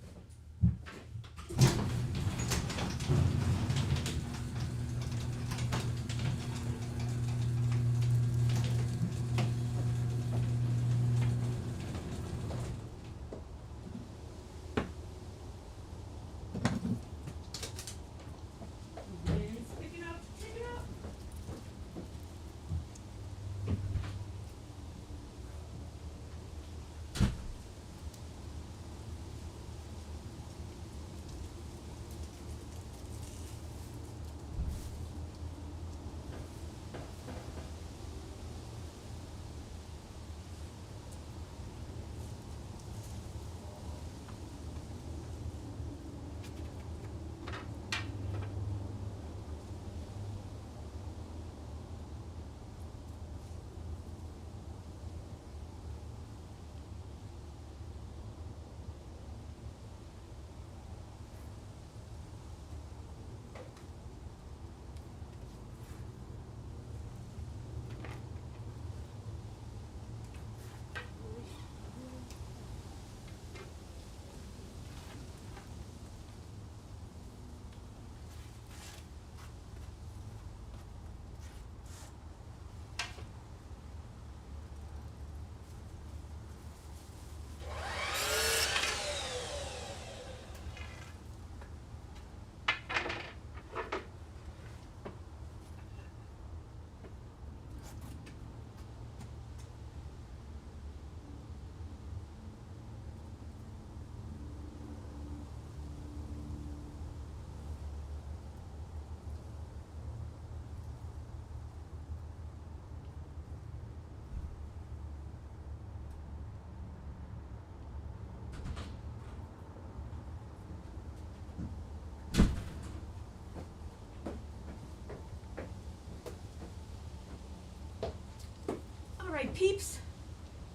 Alright peeps,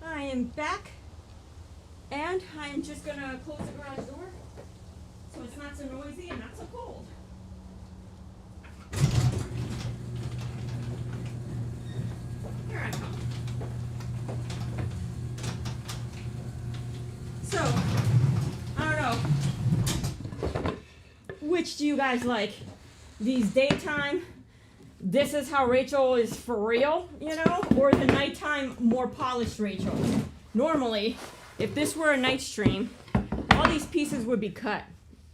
I am back, and I'm just gonna close the garage door so it's not so noisy and not so cold. Here I come. So, I don't know, which do you guys like? These daytime, this is how Rachel is for real, you know, or the nighttime, more polished Rachel. Normally, if this were a night stream, all these pieces would be cut,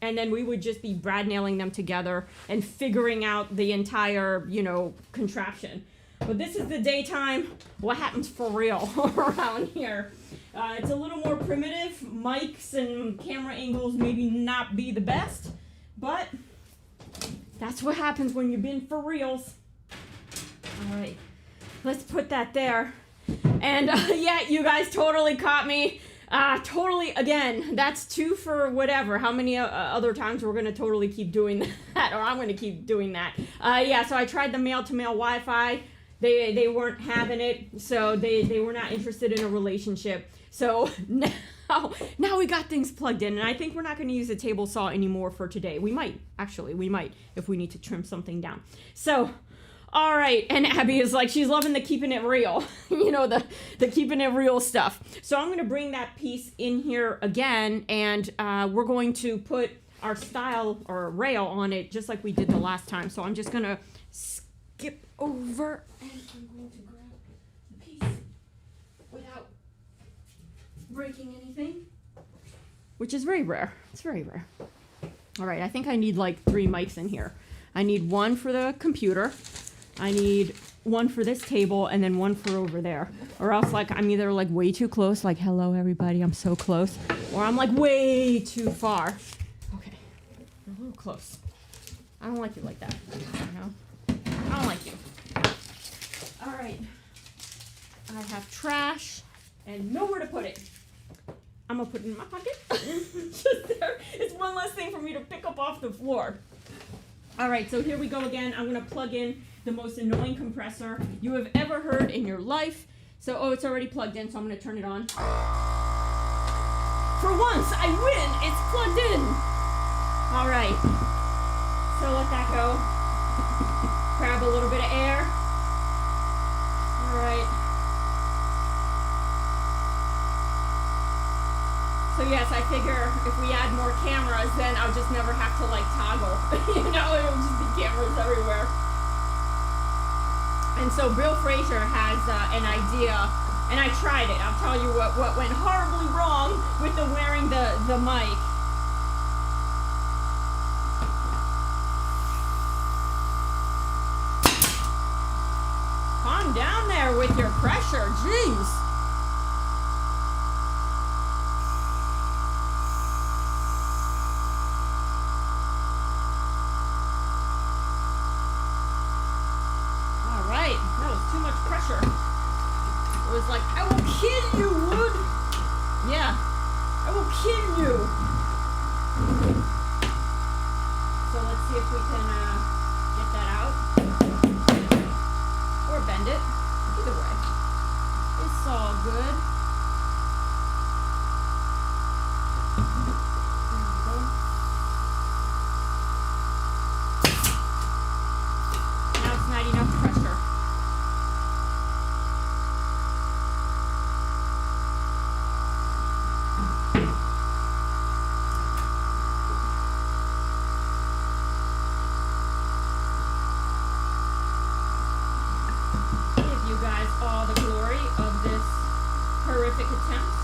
and then we would just be brad nailing them together and figuring out the entire, you know, contraption. But this is the daytime. What happens for real around here? It's a little more primitive. Mics and camera angles maybe not be the best, but that's what happens when you've been for reals. All right, let's put that there. And yeah, you guys totally caught me. Totally, again, that's 2 for whatever. How many other times we're going to totally keep doing that, or I'm going to keep doing that. Yeah, so I tried the male-to-male Wi-Fi. They weren't having it, so they were not interested in a relationship. So now we got things plugged in, and I think we're not going to use a table saw anymore for today. We might, actually, if we need to trim something down. So, all right, and Abby is like, she's loving the keeping it real, you know, the keeping it real stuff. So I'm going to bring that piece in here again, and we're going to put our style or rail on it just like we did the last time. So I'm just going to skip over, and I'm going to grab the piece without breaking anything, which is very rare. It's very rare. All right, I think I need like 3 mics in here. I need 1 for the computer. I need 1 for this table, and then 1 for over there. Or else, like, I'm either, like, way too close, like, hello, everybody, I'm so close. Or I'm, like, way too far. Okay, a little close. I don't like you like that, you know? I don't like you. All right. I have trash and nowhere to put it. I'm going to put it in my pocket. Just there. It's one less thing for me to pick up off the floor. All right, so here we go again. I'm going to plug in the most annoying compressor you have ever heard in your life. So, oh, it's already plugged in, so I'm going to turn it on. For once, I win. It's plugged in. All right. So let that go. Grab a little bit of air. All right. So yes, I figure if we add more cameras, then I'll just never have to like toggle. You know, it'll just be cameras everywhere. And so Bill Frazier has an idea, and I tried it. I'll tell you what went horribly wrong with the wearing the mic. Calm down there with your pressure, jeez. Too much pressure. It was like, I will kill you, Wood. Yeah, I will kill you. So let's see if we can get that out. Or bend it. Either way. It's all good. Now it's not enough pressure. All the glory of this horrific attempt.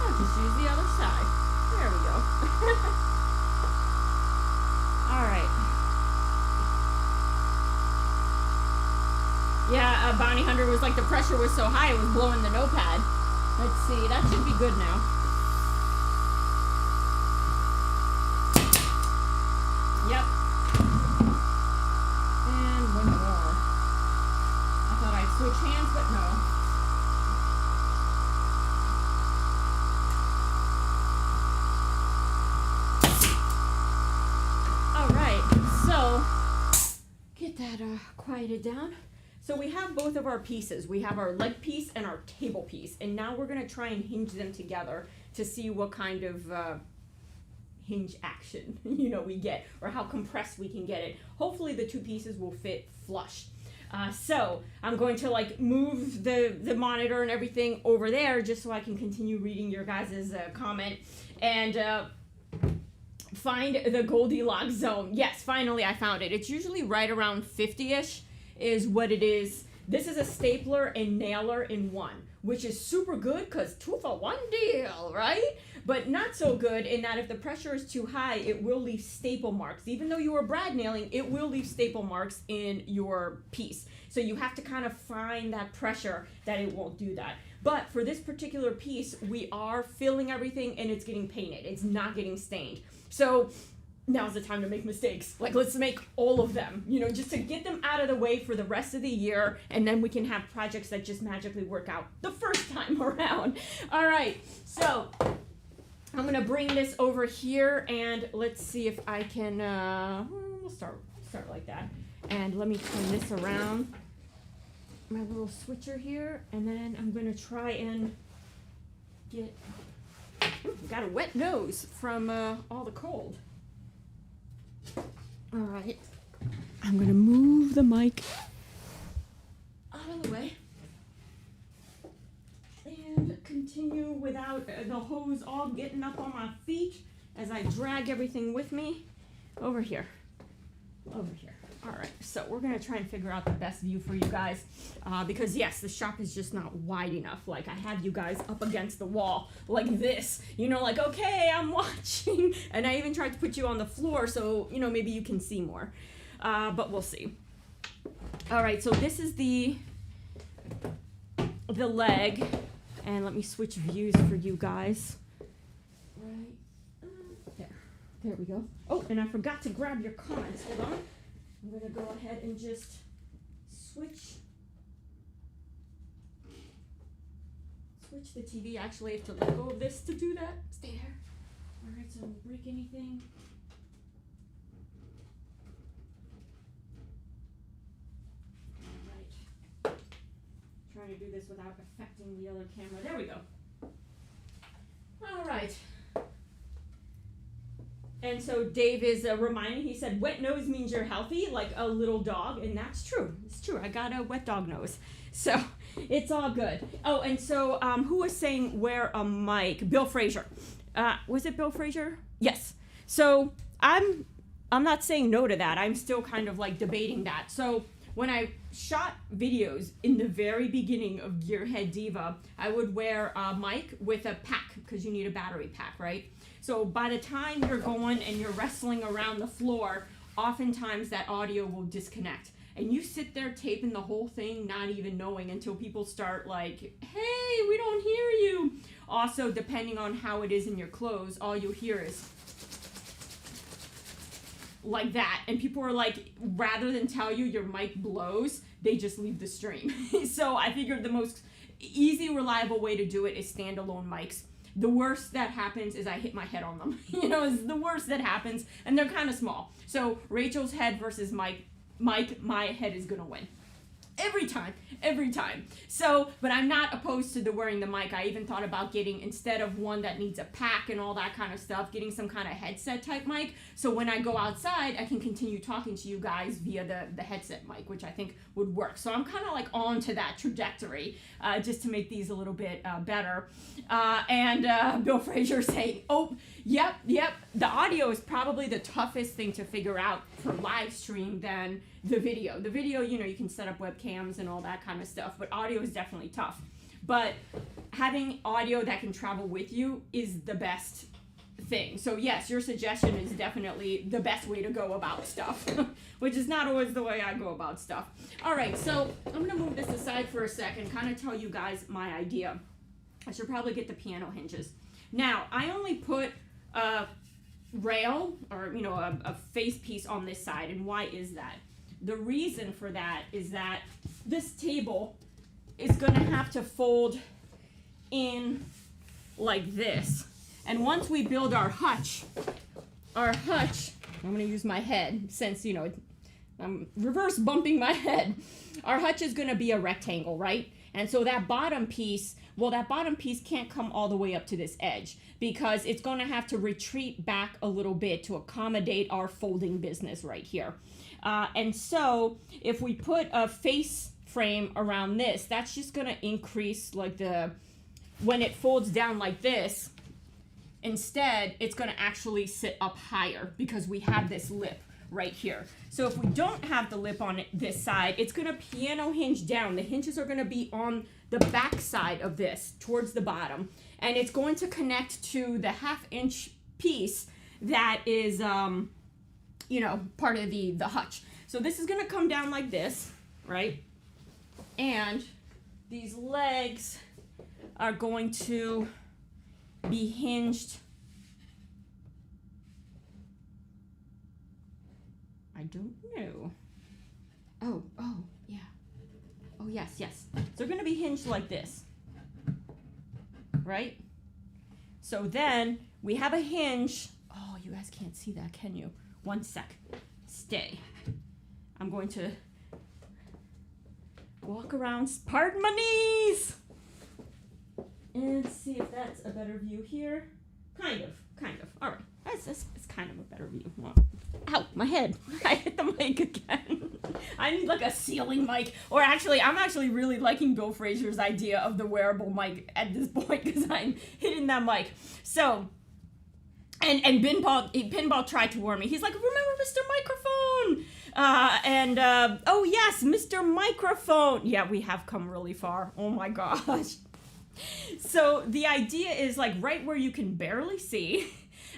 I'll just use the other side. There we go. All right. Yeah, Bounty Hunter was like, the pressure was so high it was blowing the notepad. Let's see, that should be good now. Yep. And one more. I thought I'd switch hands, but no. Alright, so get that quieted down. So we have both of our pieces. We have our leg piece and our table piece. And now we're going to try and hinge them together to see what kind of hinge action, you know, we get, or how compressed we can get it. Hopefully the 2 pieces will fit flush. So I'm going to like move the monitor and everything over there just so I can continue reading your guys' comment and find the Goldilocks zone. Yes, finally I found it. It's usually right around 50-ish is what it is this is a stapler and nailer in one, which is super good because 2-for-1 deal, right? But not so good in that if the pressure is too high, it will leave staple marks. Even though you are brad nailing, it will leave staple marks in your piece. So you have to kind of find that pressure that it won't do that. But for this particular piece, we are filling everything and it's getting painted. It's not getting stained. So now's the time to make mistakes. Like, let's make all of them, you know, just to get them out of the way for the rest of the year, and then we can have projects that just magically work out the first time around. All right, so I'm gonna bring this over here, and let's see if I can, we'll start like that. And let me turn this around, my little switcher here, and then I'm gonna try and get, got a wet nose from all the cold. All right, I'm gonna move the mic out of the way and continue without the hose all getting up on my feet as I drag everything with me over here. All right, so we're gonna try and figure out the best view for you guys because yes, the shop is just not wide enough. Like, I have you guys up against the wall like this, you know, like, okay, I'm watching. And I even tried to put you on the floor so, you know, maybe you can see more, but we'll see. All right, so this is the leg, and let me switch views for you guys. Right there we go. Oh, and I forgot to grab your comments. Hold on. I'm going to go ahead and just switch the TV. Actually, I have to let go of this to do that. Stay there. All right, so don't break anything. All right. Trying to do this without affecting the other camera. There we go. All right. And so Dave is reminding, he said, wet nose means you're healthy, like a little dog, and that's true. It's true. I got a wet dog nose. So it's all good. Oh, and so who was saying wear a mic? Bill Frazier. Was it Bill Frazier? Yes. So I'm not saying no to that. I'm still kind of like debating that. So when I shot videos in the very beginning of Gearhead Diva, I would wear a mic with a pack because you need a battery pack, right? So by the time you're going and you're wrestling around the floor, oftentimes that audio will disconnect. And you sit there taping the whole thing, not even knowing until people start like, hey, we don't hear you. Also, depending on how it is in your clothes, all you hear is like that. And people are like, rather than tell you your mic blows, they just leave the stream. So I figured the most easy, reliable way to do it is standalone mics. The worst that happens is I hit my head on them. You know, it's the worst that happens, and they're kind of small. So Rachel's head versus Mike, my head is gonna win. Every time. So, but I'm not opposed to wearing the mic. I even thought about getting, instead of one that needs a pack and all that kind of stuff, getting some kind of headset type mic. So when I go outside, I can continue talking to you guys via the headset mic, which I think would work. So I'm kind of like on to that trajectory, just to make these a little bit better. And Bill Frazier saying, oh, yep. The audio is probably the toughest thing to figure out for live stream than the video. The video, you know, you can set up webcams and all that kind of stuff, but audio is definitely tough. But having audio that can travel with you is the best thing. So yes, your suggestion is definitely the best way to go about stuff, which is not always the way I go about stuff. All right, so I'm gonna move this aside for a second, kind of tell you guys my idea. I should probably get the piano hinges. Now, I only put a rail, or you know, a face piece on this side, and why is that? The reason for that is that this table is going to have to fold in like this. And once we build our hutch, I'm going to use my head since, you know, I'm reverse bumping my head. Our hutch is going to be a rectangle, right? And so that bottom piece, well, that bottom piece can't come all the way up to this edge because it's going to have to retreat back a little bit to accommodate our folding business right here. And so if we put a face frame around this, that's just going to increase like when it folds down like this, instead it's going to actually sit up higher because we have this lip. right here. So if we don't have the lip on this side, it's gonna piano hinge down. The hinges are gonna be on the back side of this, towards the bottom, and it's going to connect to the 1/2 inch piece that is, you know, part of the hutch. So this is gonna come down like this, right? And these legs are going to be hinged. I don't know. Oh, yeah. Oh, yes. So they're going to be hinged like this, right? So then we have a hinge. Oh, you guys can't see that, can you? One sec. Stay. I'm going to walk around, pardon my knees, and see if that's a better view here. Kind of. All right, it's kind of a better view. Well, ow, my head. I hit the mic again. I need like a ceiling mic. Or actually, I'm actually really liking Bill Frazier's idea of the wearable mic at this point because I'm hitting that mic. So, and Pinball tried to warn me. He's like, remember Mr. Microphone? Oh yes, Mr. Microphone. Yeah, we have come really far. Oh my gosh. So the idea is like right where you can barely see,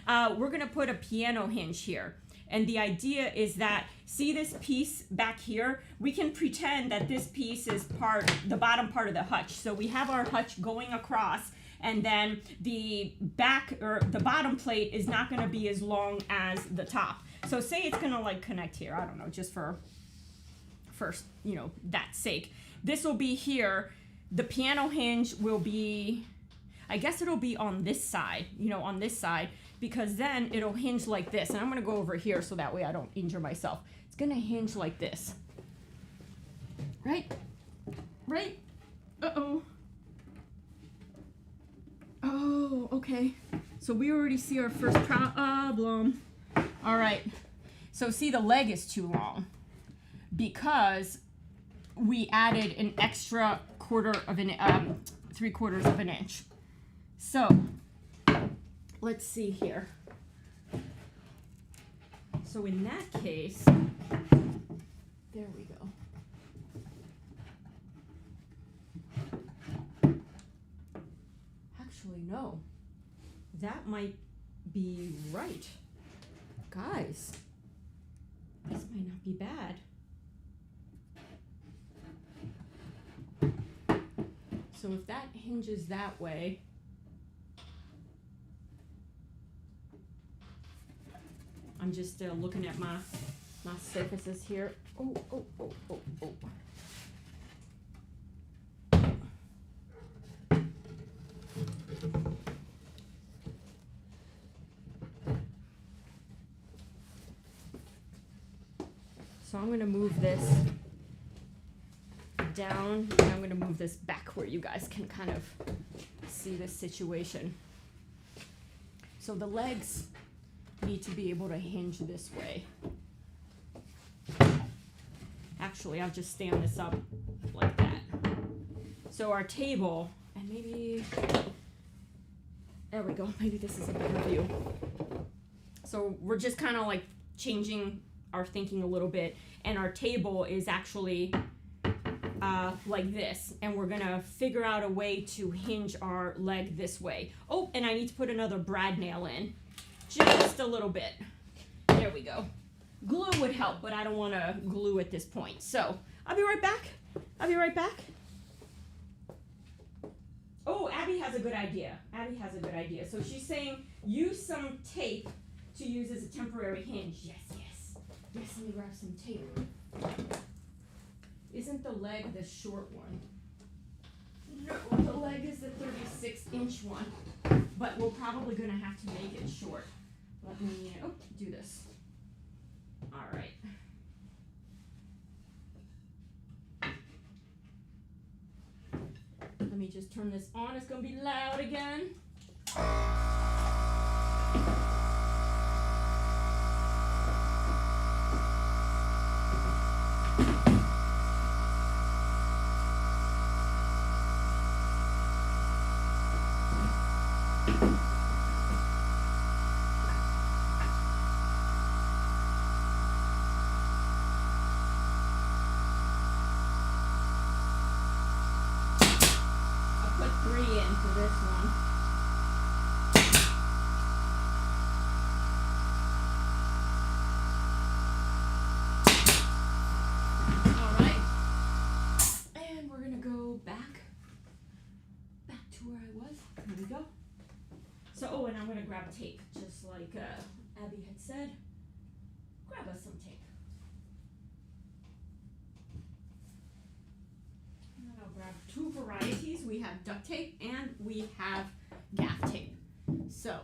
we're gonna put a piano hinge here. And the idea is that, see this piece back here? We can pretend that this piece is the bottom part of the hutch. So we have our hutch going across, and then the back or the bottom plate is not gonna be as long as the top. So say it's gonna like connect here, I don't know, just for you know, that sake. This will be here. The piano hinge will be, I guess it'll be on this side, you know, on this side, because then it'll hinge like this. And I'm gonna go over here so that way I don't injure myself. It's gonna hinge like this. Right? Uh-oh. Oh, okay. So we already see our first problem. All right. So see, the leg is too long because we added an extra 3/4 of an inch. So let's see here. So in that case, there we go. Actually, no, that might be right. Guys, this might not be bad. So if that hinges that way, I'm just looking at my surfaces here. Oh. So I'm gonna move this down, and I'm gonna move this back where you guys can kind of see this situation. So the legs need to be able to hinge this way. Actually, I'll just stand this up like that. So our table, and maybe, there we go, maybe this is a better view. So we're just kind of like changing our thinking a little bit, and our table is actually like this, and we're gonna figure out a way to hinge our leg this way. Oh, and I need to put another brad nail in, just a little bit. There we go. Glue would help, but I don't want to glue at this point. So I'll be right back. Oh, Abby has a good idea. So she's saying use some tape to use as a temporary hinge. Yes, let me grab some tape. Isn't the leg the short one? No, the leg is the 36-inch one, but we're probably gonna have to make it short. Let me, do this. All right. Let me just turn this on. It's gonna be loud again. 3 in for this one. All right. And we're gonna go back to where I was. Here we go. So, oh, and I'm gonna grab tape, just like Abby had said. Grab us some tape. And I'll grab 2 varieties. We have duct tape and we have gaff tape. So,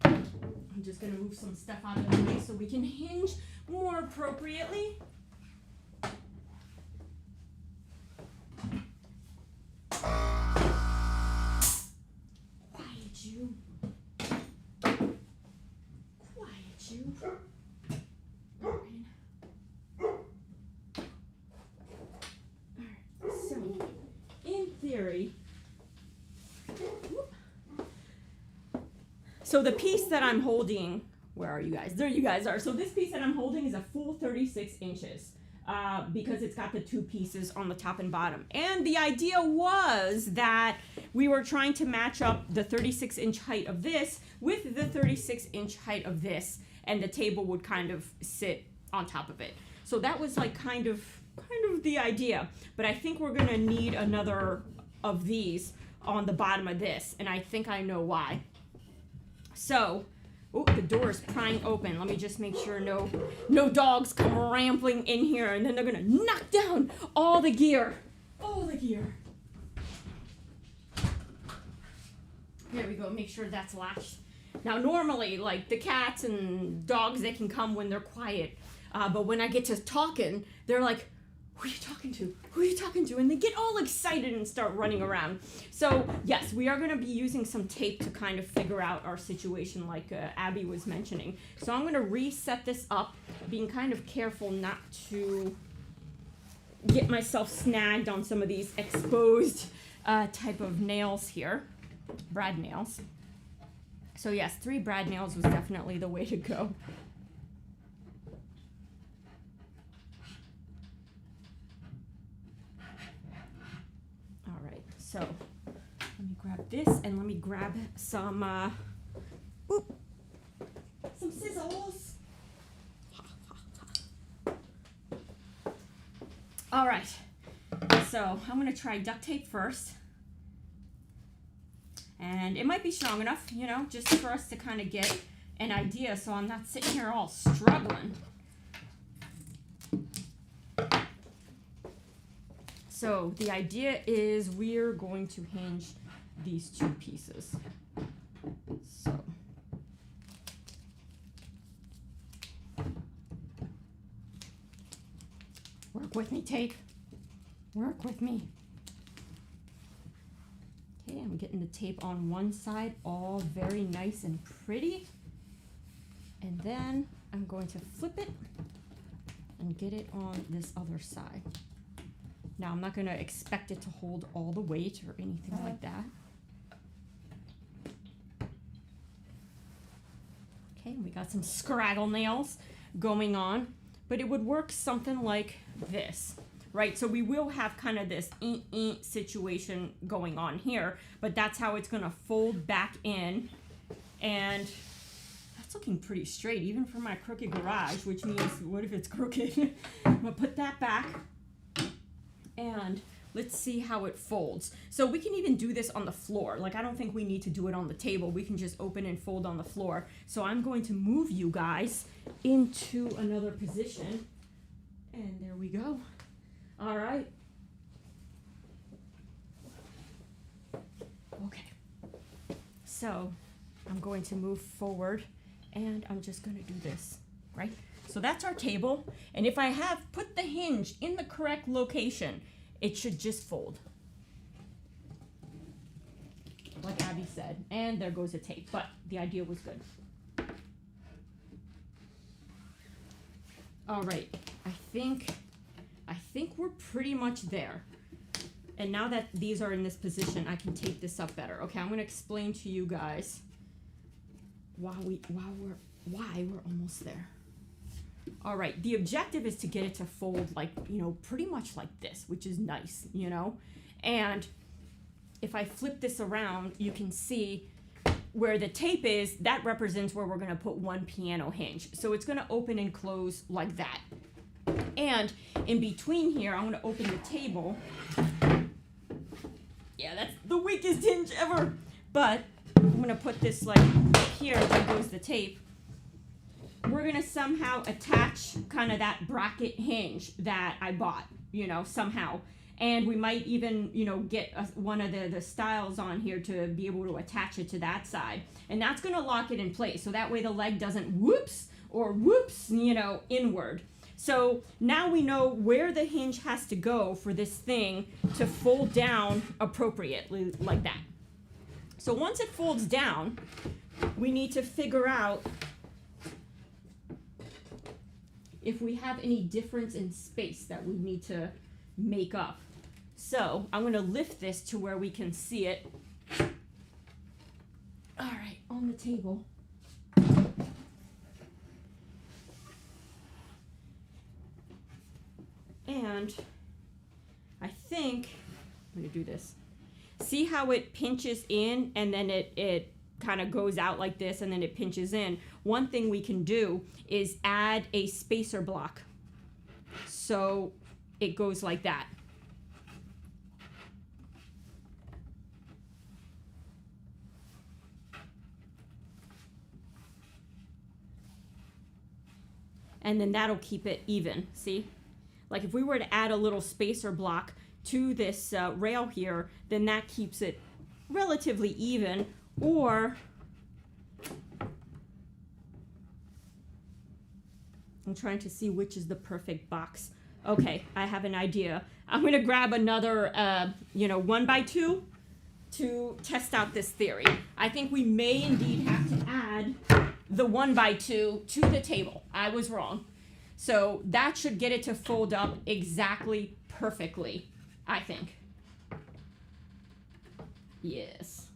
I'm just gonna move some stuff out of the way so we can hinge more appropriately. So the piece that I'm holding, where are you guys? There you guys are. So this piece that I'm holding is a full 36 inches because it's got the 2 pieces on the top and bottom. And the idea was that we were trying to match up the 36-inch height of this with the 36-inch height of this, and the table would kind of sit on top of it. So that was like kind of the idea. But I think we're gonna need another of these on the bottom of this, and I think I know why. So, oh, the door is prying open. Let me just make sure no dogs come rambling in here, and then they're gonna knock down all the gear. All the gear. There we go, make sure that's latched. Now normally, like the cats and dogs, they can come when they're quiet. But when I get to talking, they're like, who are you talking to? Who are you talking to? And they get all excited and start running around. So yes, we are gonna be using some tape to kind of figure out our situation like Abby was mentioning. So I'm gonna reset this up, being kind of careful not to get myself snagged on some of these exposed type of nails here, brad nails. So yes, 3 brad nails was definitely the way to go. So let me grab this and let me grab some scissors. All right, so I'm gonna try duct tape first. And it might be strong enough, you know, just for us to kind of get an idea so I'm not sitting here all struggling. So the idea is we're going to hinge these 2 pieces. So work with me, tape. Work with me. Okay, I'm getting the tape on one side, all very nice and pretty. And then I'm going to flip it and get it on this other side. Now, I'm not going to expect it to hold all the weight or anything like that. Okay, we got some scraggle nails going on, but it would work something like this, right? So we will have kind of this situation going on here, but that's how it's going to fold back in, and that's looking pretty straight, even for my crooked garage, which means, what if it's crooked? I'm going to put that back. And let's see how it folds. So we can even do this on the floor. Like, I don't think we need to do it on the table. We can just open and fold on the floor. So I'm going to move you guys into another position. And there we go. All right. Okay. So I'm going to move forward, and I'm just going to do this, right? So that's our table, and if I have put the hinge in the correct location, it should just fold. Like Abby said, and there goes the tape, but the idea was good. All right, I think we're pretty much there. And now that these are in this position, I can tape this up better. Okay, I'm gonna explain to you guys why we're almost there. All right, the objective is to get it to fold like, you know, pretty much like this, which is nice, you know? And if I flip this around, you can see where the tape is, that represents where we're gonna put one piano hinge. So it's gonna open and close like that. And in between here, I'm gonna open the table. Yeah, that's the weakest hinge ever. But I'm gonna put this like here, there goes the tape. We're gonna somehow attach kind of that bracket hinge that I bought, you know, somehow. And we might even, you know, get one of the styles on here to be able to attach it to that side. And that's gonna lock it in place. So that way the leg doesn't whoops or whoops, you know, inward. So now we know where the hinge has to go for this thing to fold down appropriately like that. So once it folds down, we need to figure out if we have any difference in space that we need to make up. So I'm going to lift this to where we can see it. All right, on the table. And I think I'm going to do this. See how it pinches in and then it kind of goes out like this and then it pinches in. One thing we can do is add a spacer block. So it goes like that. And then that'll keep it even, see? Like if we were to add a little spacer block to this rail here, then that keeps it relatively even. Or I'm trying to see which is the perfect box. Okay, I have an idea. I'm gonna grab another, 1x2 to test out this theory. I think we may indeed have to add the 1x2 to the table. I was wrong. So that should get it to fold up exactly perfectly, I think. Yes.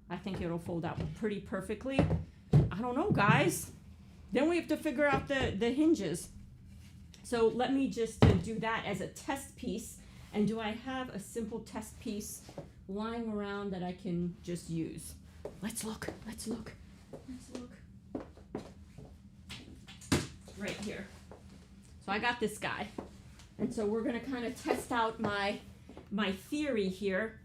I think it'll fold out pretty perfectly. I don't know, guys. Then we have to figure out the hinges. So let me just do that as a test piece. And do I have a simple test piece lying around that I can just use? Let's look, let's look, let's look. Right here. So I got this guy. And so we're gonna kind of test out my theory here.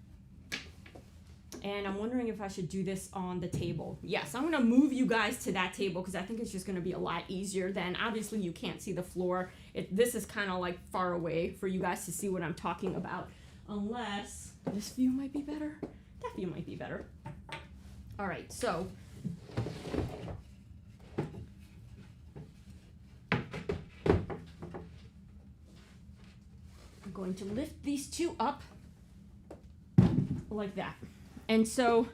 And I'm wondering if I should do this on the table. Yes, I'm gonna move you guys to that table because I think it's just gonna be a lot easier then. Obviously you can't see the floor. This is kind of like far away for you guys to see what I'm talking about. Unless this view might be better. That view might be better. All right, so. I'm going to lift these two up like that. And so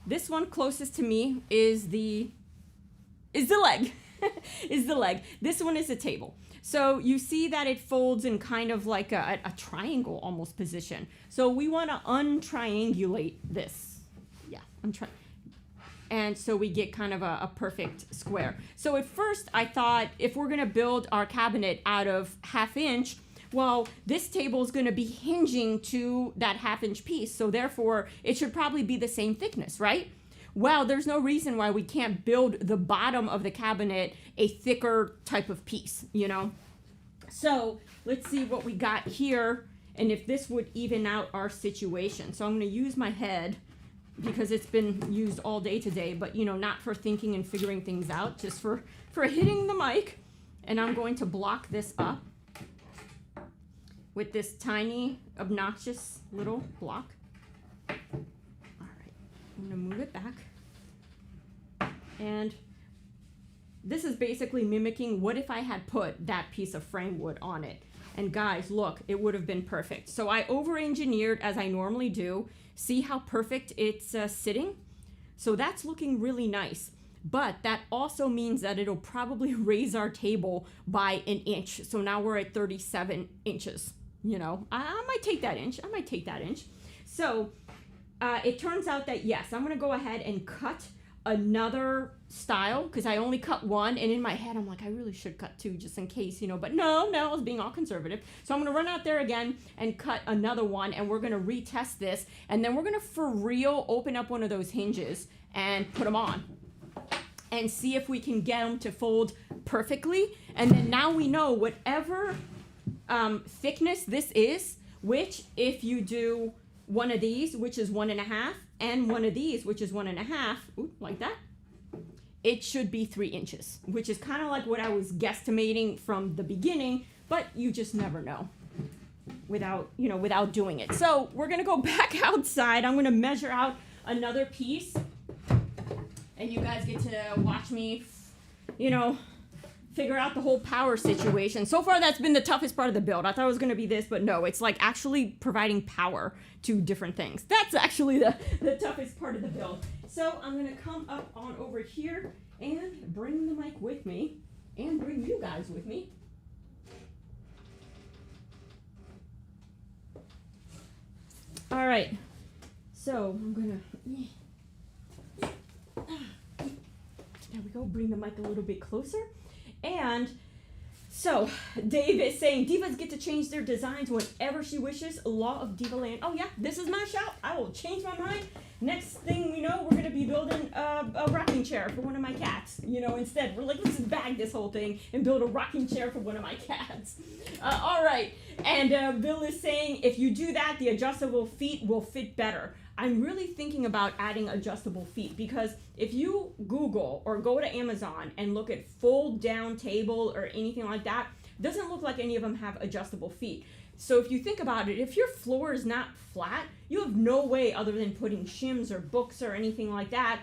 this one closest to me is the leg. Is the leg. This one is the table. So you see that it folds in kind of like a triangle almost position. So we want to untriangulate this. Yeah, and so we get kind of a perfect square. So at first I thought if we're going to build our cabinet out of 1/2 inch, well, this table is going to be hinging to that 1/2 inch piece. So therefore, it should probably be the same thickness, right? Well, there's no reason why we can't build the bottom of the cabinet a thicker type of piece, you know? So let's see what we got here and if this would even out our situation. So I'm going to use my head because it's been used all day today, but, you know, not for thinking and figuring things out, just for hitting the mic. And I'm going to block this up with this tiny, obnoxious little block. All right, I'm gonna move it back. And this is basically mimicking what if I had put that piece of frame wood on it. And guys, look, it would have been perfect. So I over-engineered as I normally do. See how perfect it's sitting? So that's looking really nice. But that also means that it'll probably raise our table by 1 inch. So now we're at 37 inches. You know, I might take that inch. I might take that inch. So it turns out that, yes, I'm going to go ahead and cut another style because I only cut one, and in my head I'm like, I really should cut two just in case, but no, I was being all conservative. So I'm gonna run out there again and cut another one, and we're gonna retest this, and then we're gonna for real open up one of those hinges and put them on and see if we can get them to fold perfectly. And then now we know whatever thickness this is, which if you do one of these, which is 1.5, and one of these, which is 1.5, like that, it should be 3 inches, which is kind of like what I was guesstimating from the beginning, but you just never know without doing it. So we're gonna go back outside. I'm gonna measure out another piece, and you guys get to watch me, figure out the whole power situation. So far, that's been the toughest part of the build. I thought it was going to be this, but no, it's like actually providing power to different things. That's actually the toughest part of the build. So I'm going to come up on over here and bring the mic with me and bring you guys with me. All right. So I'm going to, there we go, bring the mic a little bit closer. And so Dave is saying divas get to change their designs whenever she wishes. Law of Diva Land. Oh yeah, this is my shop. I will change my mind. Next thing we know, we're going to be building a rocking chair for one of my cats. Instead, we're like, let's just bag this whole thing and build a rocking chair for one of my cats. All right. And Bill is saying if you do that, the adjustable feet will fit better. I'm really thinking about adding adjustable feet because if you Google or go to Amazon and look at fold down table or anything like that, it doesn't look like any of them have adjustable feet. So if you think about it, if your floor is not flat, you have no way other than putting shims or books or anything like that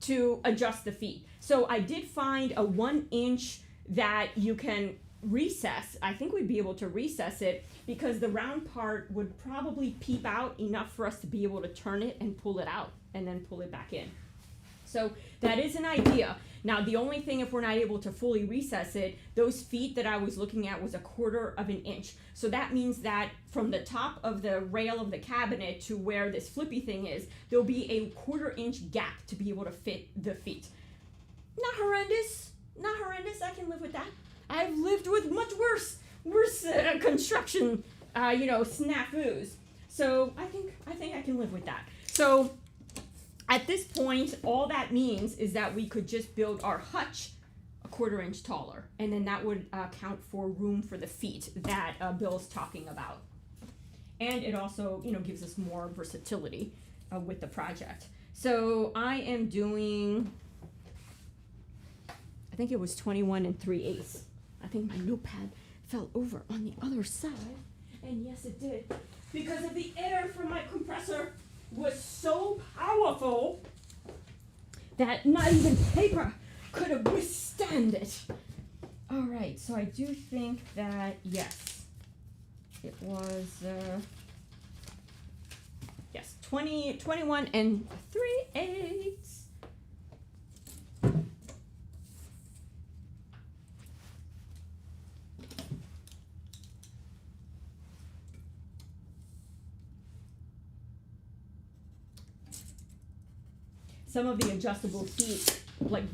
to adjust the feet. So I did find a 1 inch that you can recess. I think we'd be able to recess it because the round part would probably peep out enough for us to be able to turn it and pull it out and then pull it back in. So that is an idea. Now the only thing, if we're not able to fully recess it, those feet that I was looking at was 1/4 of an inch. So that means that from the top of the rail of the cabinet to where this flippy thing is, there'll be a 1/4 inch gap to be able to fit the feet. Not horrendous, not horrendous. I can live with that. I've lived with much worse construction, snafus. So I think I can live with that. So at this point, all that means is that we could just build our hutch 1/4 inch taller, and then that would count for room for the feet that Bill's talking about. And it also, gives us more versatility with the project. So I am doing, I think it was 21 3/8. I think my notepad fell over on the other side, and yes it did, because of the air from my compressor was so powerful that not even paper could have withstand it. All right, so I do think that, yes, it was, yes, 21 3/8. Some of the adjustable feet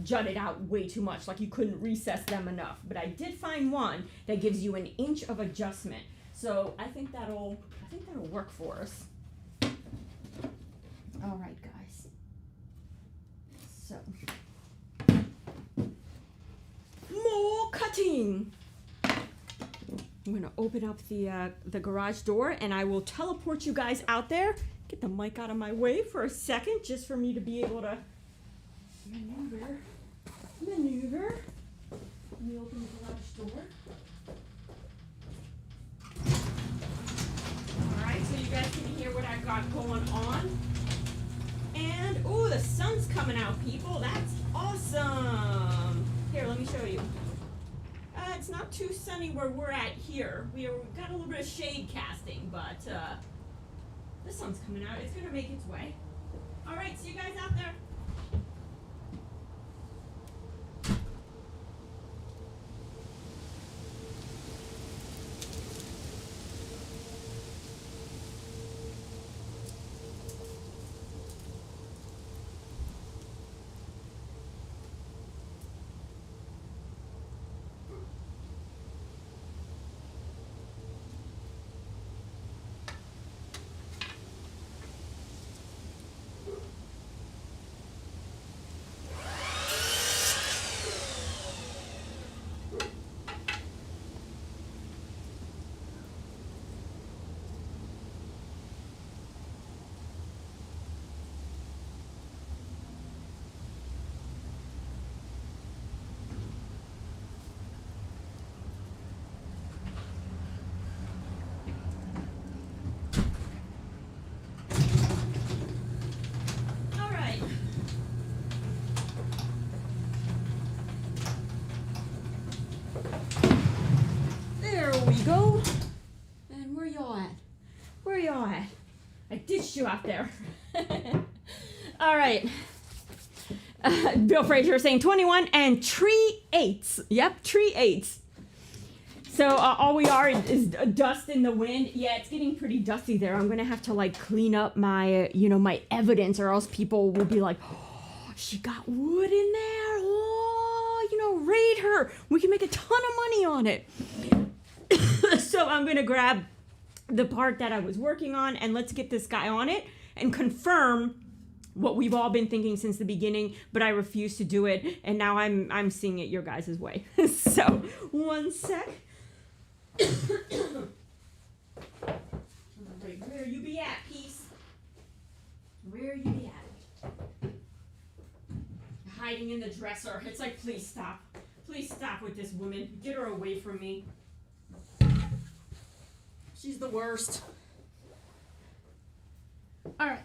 jutted out way too much, like you couldn't recess them enough. But I did find one that gives you 1 inch of adjustment. So I think that'll work for us. All right, guys. So more cutting. I'm gonna open up the garage door, and I will teleport you guys out there. Get the mic out of my way for a second, just for me to be able to maneuver. Let me open the garage door. Alright, so you guys can hear what I got going on. And, ooh, the sun's coming out, people. That's awesome. Here, let me show you. It's not too sunny where we're at here. We've got a little bit of shade casting, but the sun's coming out. It's going to make its way. All right, see you guys out there. Where are y'all at? I ditched you out there. All right. Bill Fraser saying 21 and tree 8s. Yep, tree 8s. So all we are is dust in the wind. Yeah, it's getting pretty dusty there. I'm gonna have to like clean up my, my evidence, or else people will be like, oh, she got wood in there. Oh, raid her. We can make a ton of money on it. So I'm gonna grab the part that I was working on and let's get this guy on it and confirm what we've all been thinking since the beginning, but I refuse to do it, and now I'm seeing it your guys' way. So, one sec. Where you be at, peace? Where you be at? Hiding in the dresser. It's like, please stop. Please stop with this woman. Get her away from me. She's the worst. All right.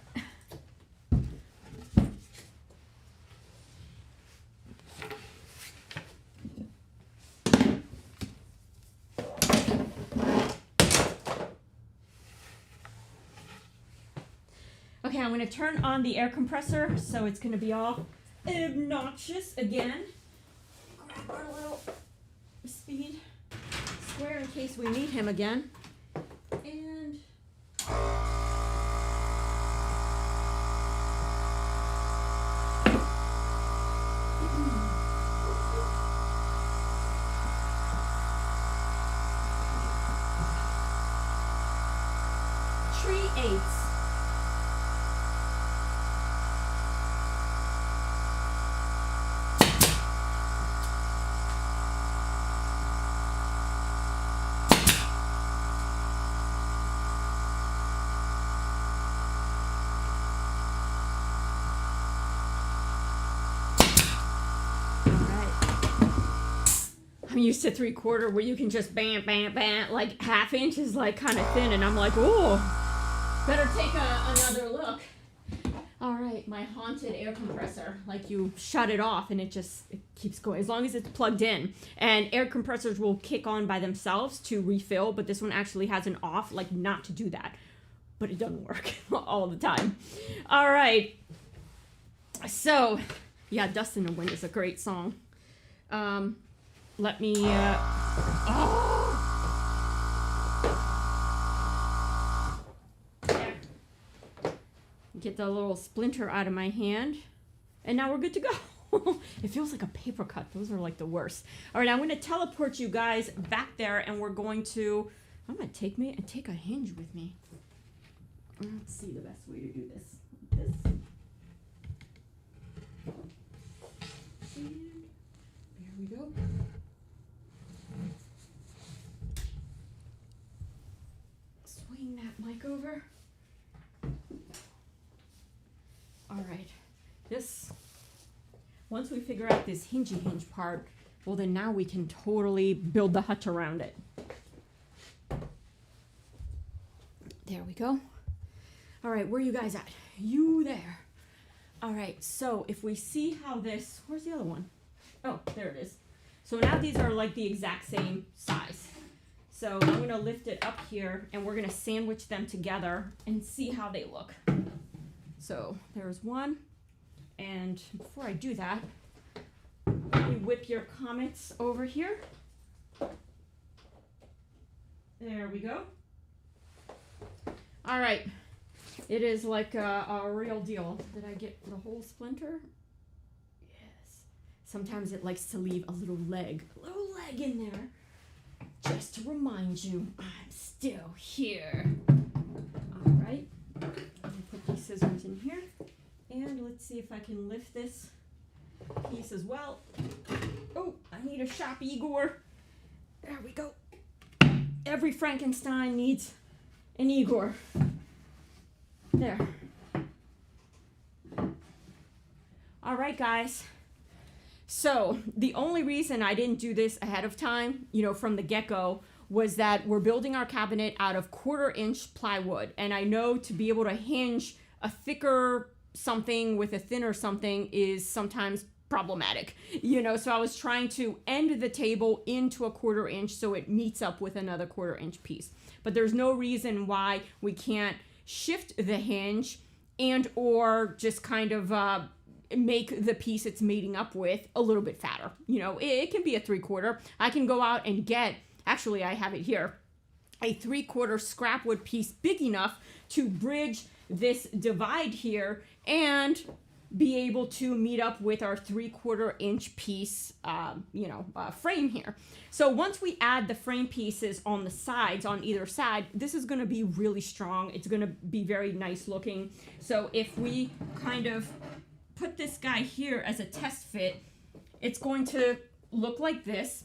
Okay, I'm going to turn on the air compressor, so it's going to be all obnoxious again. Grab our little speed square in case we need him again. And tree 8s. I'm used to 3/4 where you can just bam, bam, bam, like 1/2 inch is like kind of thin, and I'm like, oh, better take another look. All right, my haunted air compressor, like you shut it off and it keeps going as long as it's plugged in. And air compressors will kick on by themselves to refill, but this one actually has an off, like not to do that, but it doesn't work all the time. All right, so yeah, Dust in the Wind is a great song. Let me, there. Get the little splinter out of my hand, and now we're good to go. It feels like a paper cut. Those are like the worst. All right, I'm going to teleport you guys back there, and we're going to, I'm going to take a hinge with me. Let's see the best way to do this. And there we go. Swing that mic over. All right, once we figure out this hinge part, well then now we can totally build the hutch around it. There we go. All right, where are you guys at? You there. All right, so if we see how this, where's the other one? Oh, there it is. So now these are like the exact same size. So I'm gonna lift it up here and we're gonna sandwich them together and see how they look. So there's one. And before I do that, let me whip your comments over here. There we go. All right. It is like a real deal. Did I get the whole splinter? Yes. Sometimes it likes to leave a little leg in there. Just to remind you, I'm still here. All right. I'm gonna put these scissors in here. And let's see if I can lift this piece as well. Oh, I need a shop Igor. There we go. Every Frankenstein needs an Igor. There. All right, guys. So the only reason I didn't do this ahead of time, from the get-go, was that we're building our cabinet out of 1/4 inch plywood. And I know to be able to hinge a thicker something with a thinner something is sometimes problematic, you know, so I was trying to end the table into a 1/4 inch so it meets up with another 1/4 inch piece. But there's no reason why we can't shift the hinge and or just kind of make the piece it's mating up with a little bit fatter. You know, it can be a 3/4. I can go out and get, actually I have it here, a 3/4 scrap wood piece big enough to bridge this divide here and be able to meet up with our 3/4 inch piece, frame here. So once we add the frame pieces on the sides, on either side, this is going to be really strong. It's going to be very nice looking. So if we kind of put this guy here as a test fit, it's going to look like this.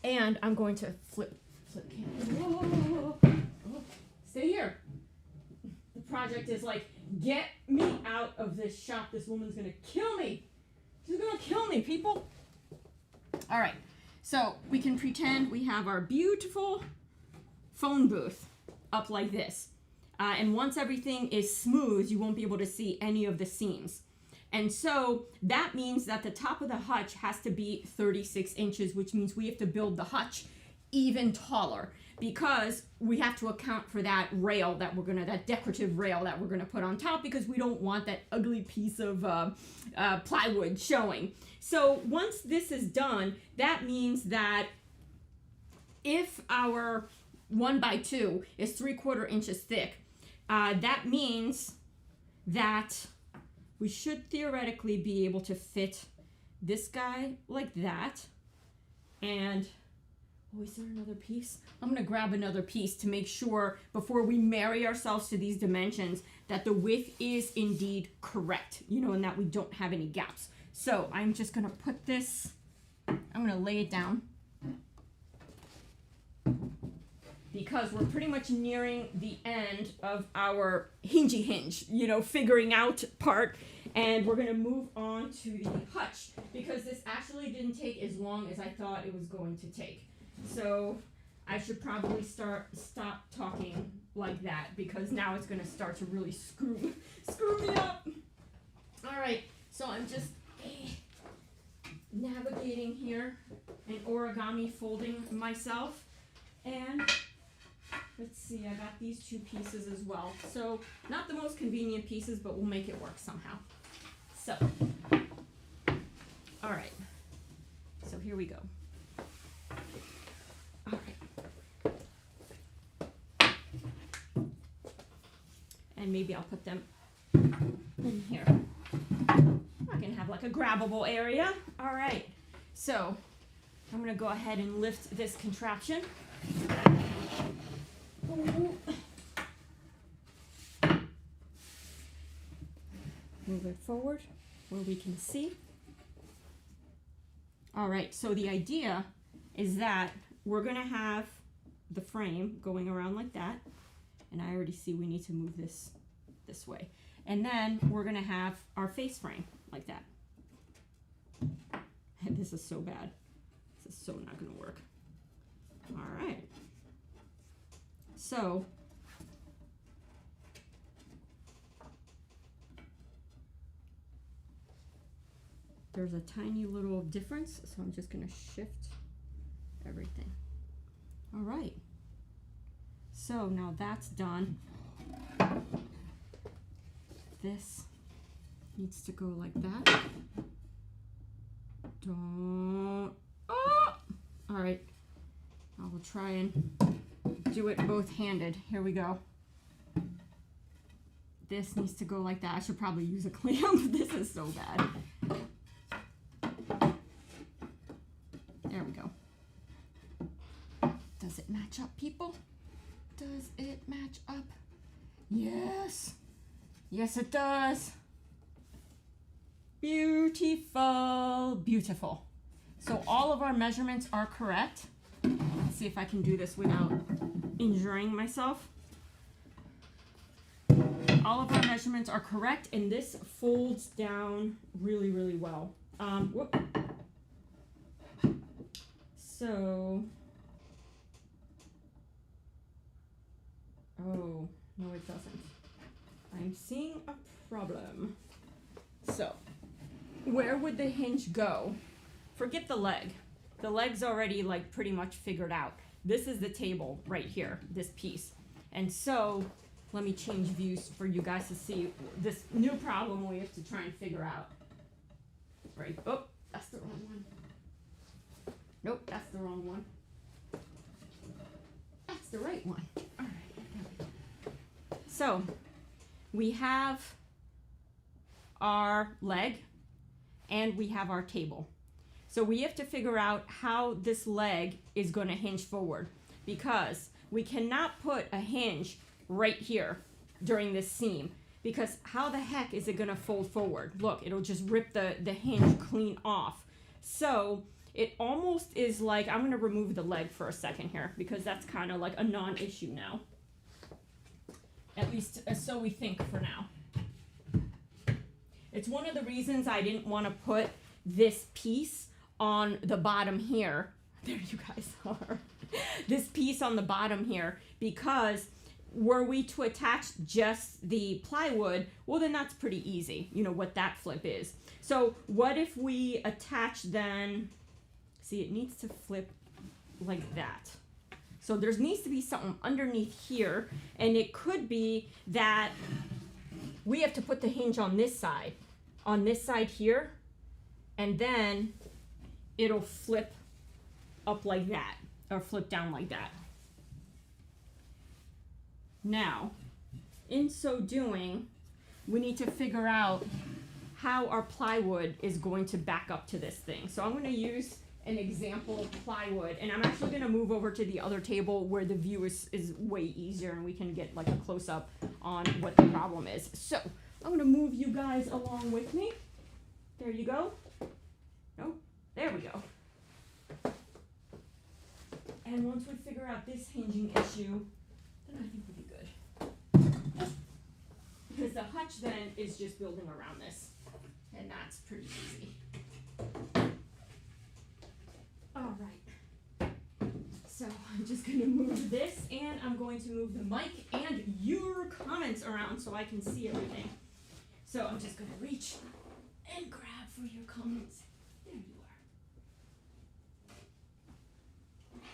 And I'm going to flip camera. Whoa. Stay here. The project is like, get me out of this shop. This woman's gonna kill me. She's gonna kill me, people. All right, so we can pretend we have our beautiful phone booth up like this. And once everything is smooth, you won't be able to see any of the seams. And so that means that the top of the hutch has to be 36 inches, which means we have to build the hutch even taller, because we have to account for that rail that that decorative rail that we're gonna put on top, because we don't want that ugly piece of plywood showing. So once this is done, that means that if our 1x2 is 3/4 inches thick, that means that we should theoretically be able to fit this guy like that. And oh, is there another piece? I'm gonna grab another piece to make sure before we marry ourselves to these dimensions that the width is indeed correct, you know, and that we don't have any gaps. So I'm just gonna put this, I'm gonna lay it down because we're pretty much nearing the end of our hinge, you know, figuring out part. And we're gonna move on to the hutch because this actually didn't take as long as I thought it was going to take. So I should probably stop talking like that, because now it's gonna start to really screw me up. All right, so I'm just navigating here and origami folding myself, and let's see, I got these 2 pieces as well. So not the most convenient pieces, but we'll make it work somehow. So, all right, so here we go. All right. And maybe I'll put them in here. I can have like a grabbable area. All right, so I'm gonna go ahead and lift this contraption. Move it forward where we can see. All right, so the idea is that we're gonna have the frame going around like that, and I already see we need to move this way. And then we're gonna have our face frame like that. And this is so bad. This is so not gonna work. All right. So there's a tiny little difference, so I'm just gonna shift everything. All right, so now that's done. This needs to go like that. Don't, oh! All right, I will try and do it both-handed. Here we go. This needs to go like that. I should probably use a clamp. This is so bad. There we go. Does it match up, people? Does it match up? Yes. Yes, it does. Beautiful. Beautiful. So all of our measurements are correct. Let's see if I can do this without injuring myself. All of our measurements are correct, and this folds down really, really well. Whoop. So, oh, no it doesn't. I'm seeing a problem. So, where would the hinge go? Forget the leg. The leg's already like pretty much figured out. This is the table right here, this piece. And so, let me change views for you guys to see this new problem we have to try and figure out. Right, oh, that's the wrong one. Nope, that's the wrong one. That's the right one. All right. So, we have our leg and we have our table. So we have to figure out how this leg is going to hinge forward, because we cannot put a hinge right here during this seam, because how the heck is it going to fold forward? Look, it'll just rip the hinge clean off. So it almost is like, I'm going to remove the leg for a second here, because that's kind of like a non-issue now. At least so we think for now. It's one of the reasons I didn't want to put this piece on the bottom here. There you guys are. This piece on the bottom here, because were we to attach just the plywood, well then that's pretty easy, you know what that flip is. So what if we attach then, see it needs to flip like that. So there needs to be something underneath here, and it could be that we have to put the hinge on this side here, and then it'll flip up like that, or flip down like that. Now, in so doing, we need to figure out how our plywood is going to back up to this thing. So I'm going to use an example plywood, and I'm actually going to move over to the other table where the view is way easier and we can get like a close-up on what the problem is. So I'm going to move you guys along with me. There you go. Nope. There we go. And once we figure out this hinging issue, then I think we'll be good. Because the hutch then is just building around this, and that's pretty easy. All right. So I'm just going to move this, and I'm going to move the mic and your comments around so I can see everything. So I'm just going to reach and grab for your comments. There you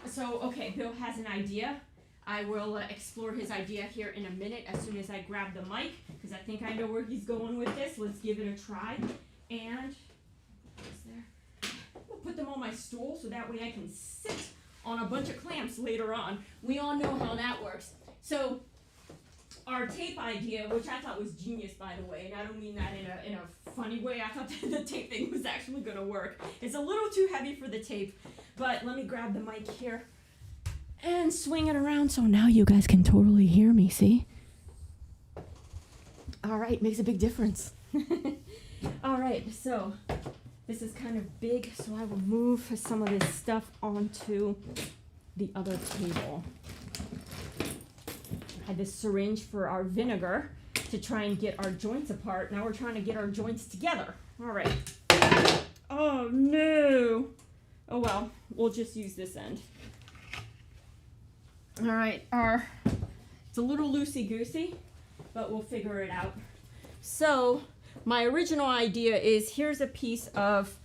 are. So, okay, Bill has an idea. I will explore his idea here in a minute as soon as I grab the mic, because I think I know where he's going with this. Let's give it a try. And I'll put them on my stool so that way I can sit on a bunch of clamps later on. We all know how that works. So our tape idea, which I thought was genius, by the way, and I don't mean that in a funny way. I thought that the tape thing was actually going to work. It's a little too heavy for the tape, but let me grab the mic here and swing it around so now you guys can totally hear me, see? All right, makes a big difference. All right, so this is kind of big, so I will move some of this stuff onto the other table. I had this syringe for our vinegar to try and get our joints apart. Now we're trying to get our joints together. All right. Oh, no. Oh, well, we'll just use this end. All right, it's a little loosey-goosey, but we'll figure it out. So my original idea is here's a piece of,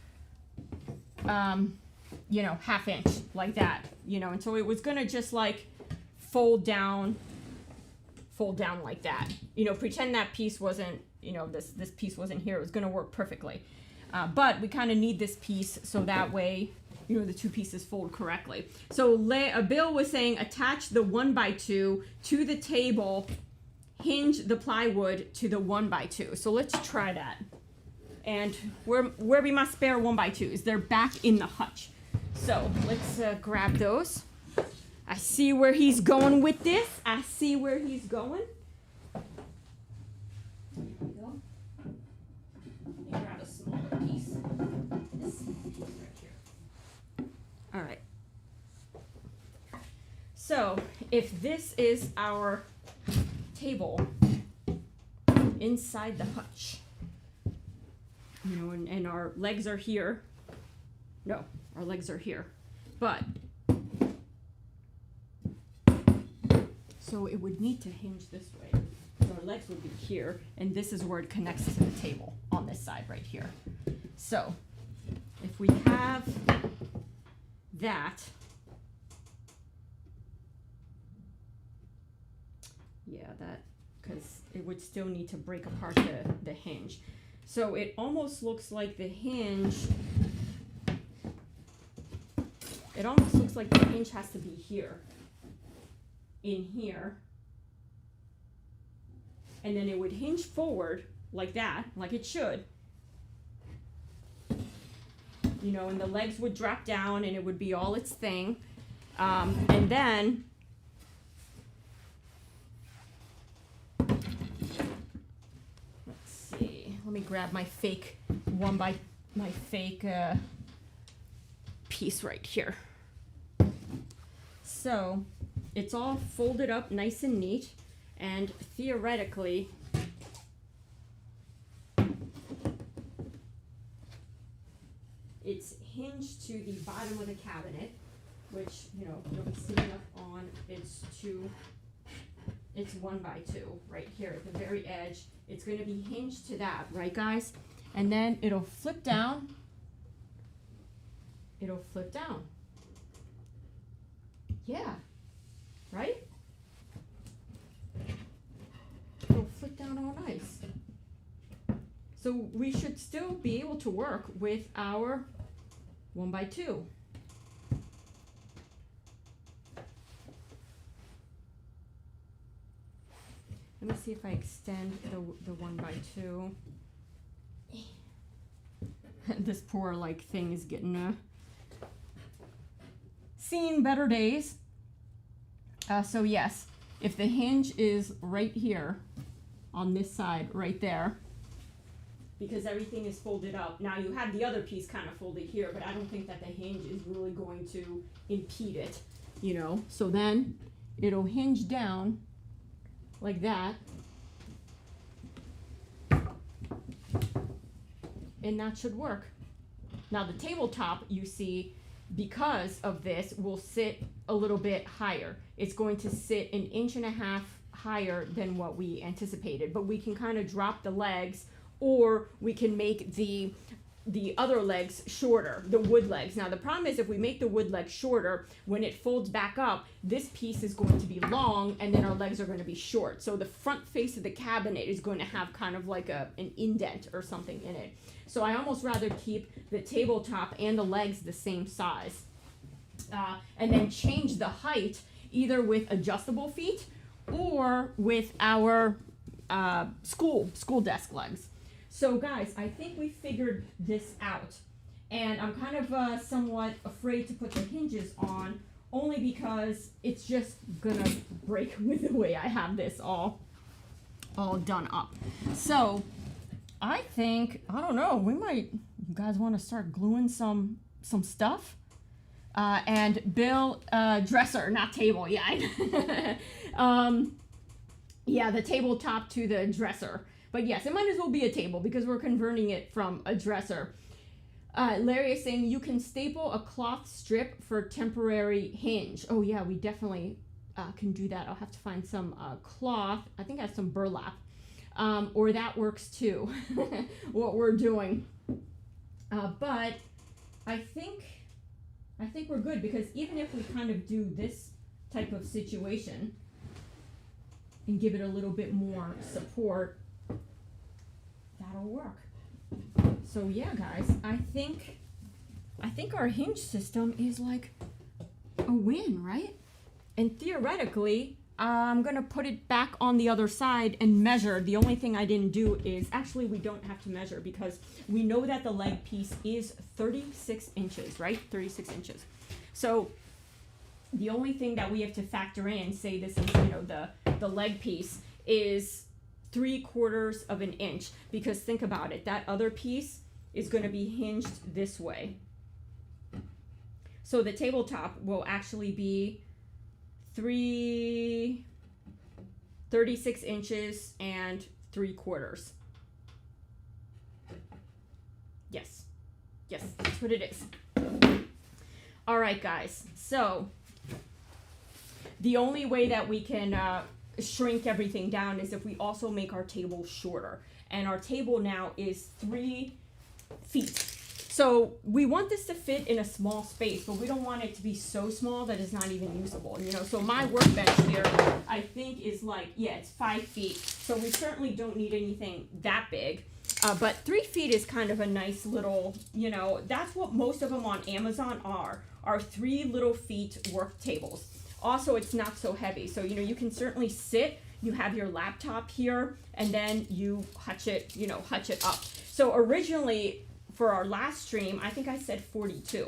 you know, 1/2 inch like that, you know, and so it was going to just like fold down like that, you know, pretend that piece wasn't, you know, this piece wasn't here. It was going to work perfectly. But we kind of need this piece so that way, you know, the two pieces fold correctly. So Bill was saying attach the 1x2 to the table, hinge the plywood to the 1x2. So let's try that. And where be my spare 1x2s? They're back in the hutch. So let's grab those. I see where he's going with this. I see where he's going. There we go. Let me grab a smaller piece. This small piece right here. All right. So if this is our table inside the hutch, you know, and our legs are here. No, our legs are here. But so it would need to hinge this way. So our legs would be here, and this is where it connects to the table on this side right here. So if we have that, yeah, that, because it would still need to break apart the hinge. So it almost looks like the hinge, has to be here, in here. And then it would hinge forward like that, like it should. You know, and the legs would drop down and it would be all its thing. And then, let's see, let me grab my fake piece right here. So it's all folded up nice and neat, and theoretically, it's hinged to the bottom of the cabinet, which, you know, you'll be sitting up on. It's 1x2 right here at the very edge. It's going to be hinged to that, right, guys? And then it'll flip down. It'll flip down. Yeah, right? It'll flip down all nice. So we should still be able to work with our 1x2. Let me see if I extend the 1x2. This poor thing is getting seen better days. So yes, if the hinge is right here on this side, right there, because everything is folded up. Now you have the other piece kind of folded here, but I don't think that the hinge is really going to impede it, you know. So then it'll hinge down like that. And that should work. Now the tabletop, you see, because of this, will sit a little bit higher. It's going to sit 1.5 inches higher than what we anticipated, but we can kind of drop the legs, or we can make the other legs shorter, the wood legs. Now the problem is, if we make the wood legs shorter, when it folds back up, this piece is going to be long, and then our legs are going to be short. So the front face of the cabinet is going to have kind of like an indent or something in it. So I almost rather keep the tabletop and the legs the same size, and then change the height either with adjustable feet or with our school desk legs. So guys, I think we figured this out, and I'm kind of somewhat afraid to put the hinges on, only because it's just gonna break with the way I have this all done up. So I think, I don't know, you guys want to start gluing some stuff? And Bill, dresser, not table, yeah. Yeah, the tabletop to the dresser. But yes, it might as well be a table because we're converting it from a dresser. Larry is saying you can staple a cloth strip for temporary hinge. Oh yeah, we definitely can do that. I'll have to find some cloth. I think I have some burlap. Or that works too, what we're doing. But I think we're good, because even if we kind of do this type of situation and give it a little bit more support, that'll work. So yeah, guys, I think our hinge system is like a win, right? And theoretically, I'm gonna put it back on the other side and measure. The only thing I didn't do is, actually we don't have to measure, because we know that the leg piece is 36 inches, right? 36 inches. So the only thing that we have to factor in, say this is, you know, the leg piece is 3/4 of an inch, because think about it, that other piece is going to be hinged this way. So the tabletop will actually be 36 inches and 3/4. Yes, that's what it is. All right, guys, so the only way that we can shrink everything down is if we also make our table shorter. And our table now is feet. So we want this to fit in a small space, but we don't want it to be so small that it's not even usable, you know. So my workbench here, I think is like, yeah, it's 5 feet. So we certainly don't need anything that big. But 3 feet is kind of a nice little, you know, that's what most of them on Amazon are 3 little feet work tables. Also, it's not so heavy. So, you know, you can certainly sit, you have your laptop here, and then you hutch it, you know, hutch it up. So originally, for our last stream, I think I said 42.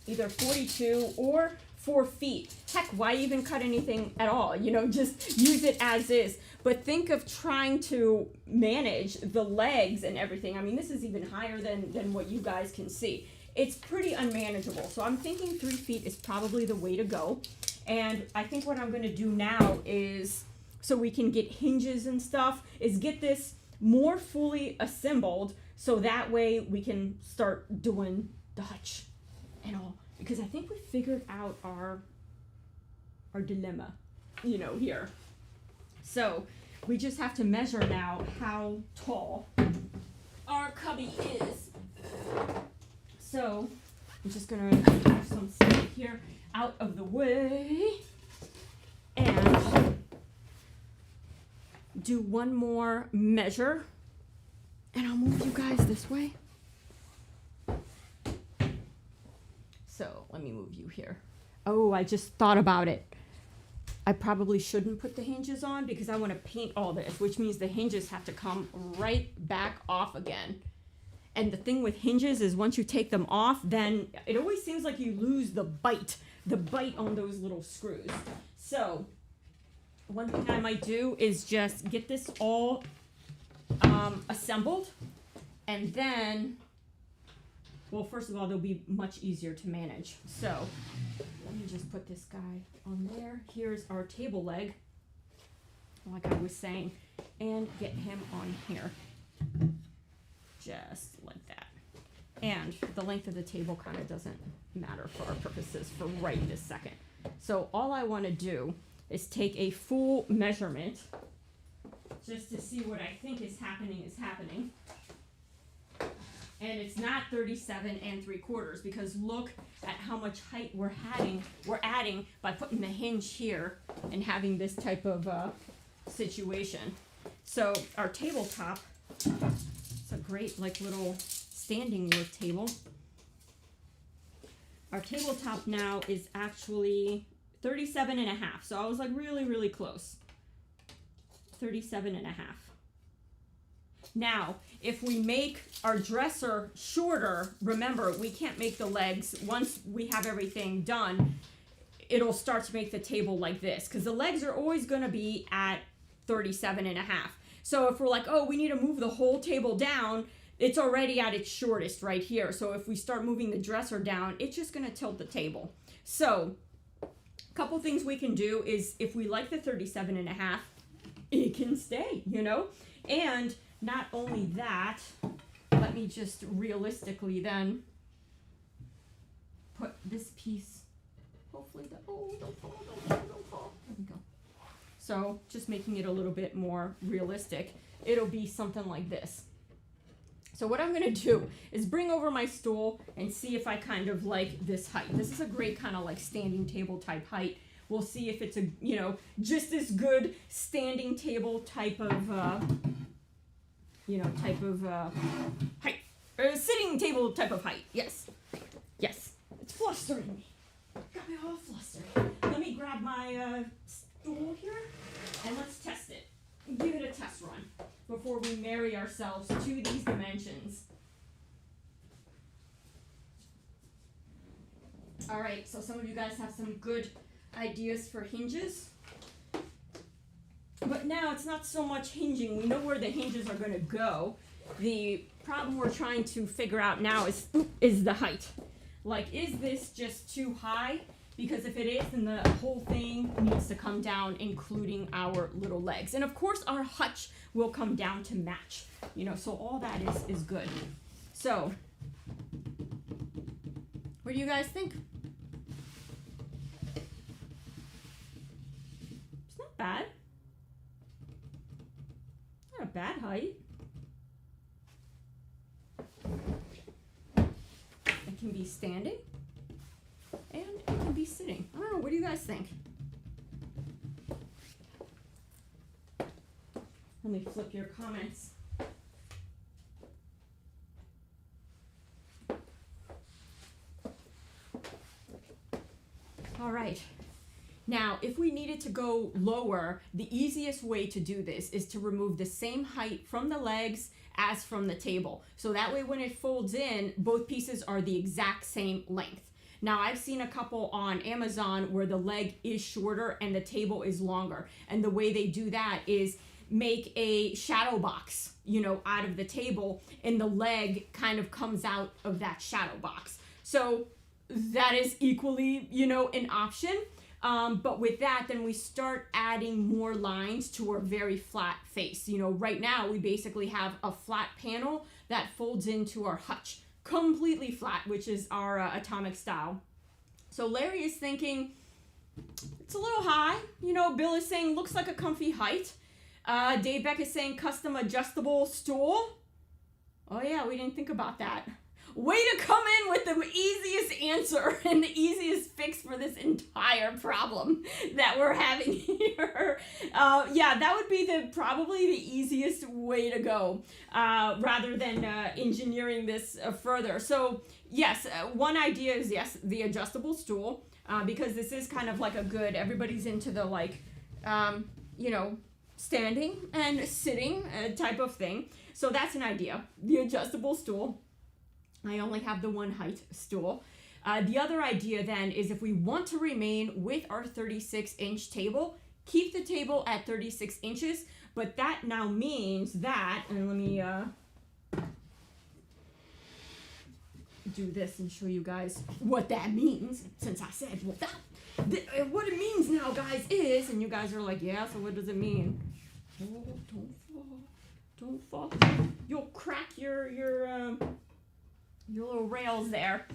Either 42 or 4 feet. Heck, why even cut anything at all? You know, just use it as is. But think of trying to manage the legs and everything. I mean, this is even higher than what you guys can see. It's pretty unmanageable. So I'm thinking 3 feet is probably the way to go. And I think what I'm going to do now is, so we can get hinges and stuff, is get this more fully assembled, so that way we can start doing the hutch and all. Because I think we figured out our dilemma, you know, here. So we just have to measure now how tall our cubby is. So I'm just gonna move some stuff here out of the way and do one more measure. And I'll move you guys this way. So let me move you here. Oh, I just thought about it. I probably shouldn't put the hinges on because I want to paint all this, which means the hinges have to come right back off again. And the thing with hinges is once you take them off, then it always seems like you lose the bite on those little screws. So one thing I might do is just get this all assembled, and then, well, first of all, they'll be much easier to manage. So let me just put this guy on there. Here's our table leg, like I was saying, and get him on here, just like that. And the length of the table kind of doesn't matter for our purposes for right this second. So all I want to do is take a full measurement just to see what I think is happening. And it's not 37 3/4 because look at how much height we're adding by putting the hinge here and having this type of situation. So our tabletop, it's a great like little standing work table. Our tabletop now is actually 37.5. So I was like really, really close. 37.5. Now, if we make our dresser shorter, remember, we can't make the legs, once we have everything done, it'll start to make the table like this, because the legs are always going to be at 37.5. So if we're like, oh, we need to move the whole table down, it's already at its shortest right here. So if we start moving the dresser down, it's just going to tilt the table. So a couple things we can do is, if we like the 37.5, it can stay, you know? And not only that, let me just realistically then put this piece, hopefully, don't fall. There we go. So just making it a little bit more realistic, it'll be something like this. So what I'm gonna do is bring over my stool and see if I kind of like this height. This is a great kind of like standing table type height. We'll see if it's a, you know, just as good standing table type of, height. Sitting table type of height. Yes. Yes. It's flustering me. Got me all flustered. Let me grab my stool here and let's test it. Give it a test run before we marry ourselves to these dimensions. All right, so some of you guys have some good ideas for hinges. But now it's not so much hinging. We know where the hinges are going to go. The problem we're trying to figure out now is the height. Like, is this just too high? Because if it is, then the whole thing needs to come down, including our little legs. And of course, our hutch will come down to match. You know, so all that is good. So, what do you guys think? It's not bad. Not a bad height. can be standing and it can be sitting. I don't know, what do you guys think? Let me flip your comments. All right. Now, if we needed to go lower, the easiest way to do this is to remove the same height from the legs as from the table. So that way when it folds in, both pieces are the exact same length. Now, I've seen a couple on Amazon where the leg is shorter and the table is longer. And the way they do that is make a shadow box, you know, out of the table, and the leg kind of comes out of that shadow box. So that is equally, you know, an option. But with that, then we start adding more lines to our very flat face. You know, right now we basically have a flat panel that folds into our hutch, completely flat, which is our atomic style. So Larry is thinking it's a little high. You know, Bill is saying looks like a comfy height. Dave Beck is saying custom adjustable stool. Oh yeah, we didn't think about that. Way to come in with the easiest answer and the easiest fix for this entire problem that we're having here. Yeah, that would be probably the easiest way to go, rather than engineering this further. So yes, one idea is yes, the adjustable stool, because this is kind of like a good, everybody's into the like, you know, standing and sitting type of thing. So that's an idea, the adjustable stool. I only have the one height stool. The other idea then is if we want to remain with our 36-inch table, keep the table at 36 inches, but that now means that, and let me do this and show you guys what that means, since I said, well, what it means now, guys, is, and you guys are like, yeah, so what does it mean? Oh, don't fall. You'll crack your little rails there.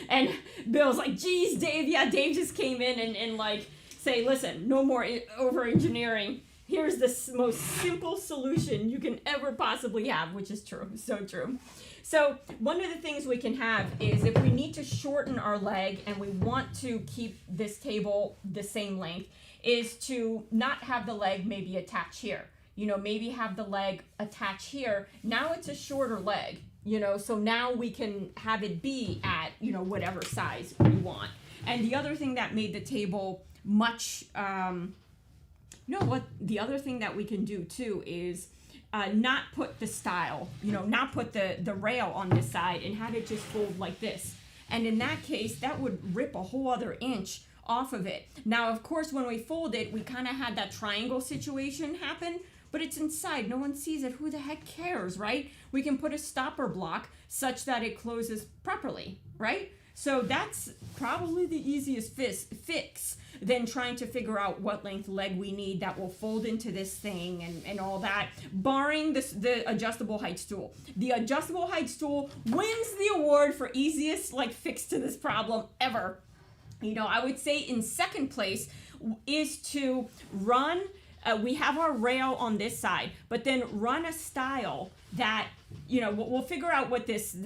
And Bill's like, geez, Dave, yeah, Dave just came in and like, say, listen, no more over engineering. Here's the most simple solution you can ever possibly have, which is true, so true. So one of the things we can have is if we need to shorten our leg and we want to keep this table the same length, is to not have the leg maybe attach here. You know, maybe have the leg attach here. Now it's a shorter leg. You know, so now we can have it be at, you know, whatever size we want. And the other thing that made the table much, you know what, the other thing that we can do too is not put the style, you know, not put the rail on this side and have it just fold like this. And in that case, that would rip a whole other inch off of it. Now, of course, when we fold it, we kind of had that triangle situation happen, but it's inside. No one sees it. Who the heck cares, right? We can put a stopper block such that it closes properly, right? So that's probably the easiest fix than trying to figure out what length leg we need that will fold into this thing and all that, barring the adjustable height stool. The adjustable height stool wins the award for easiest like fix to this problem ever. You know, I would say in second place is to run, we have our rail on this side, but then run a style that, you know, we'll figure out what this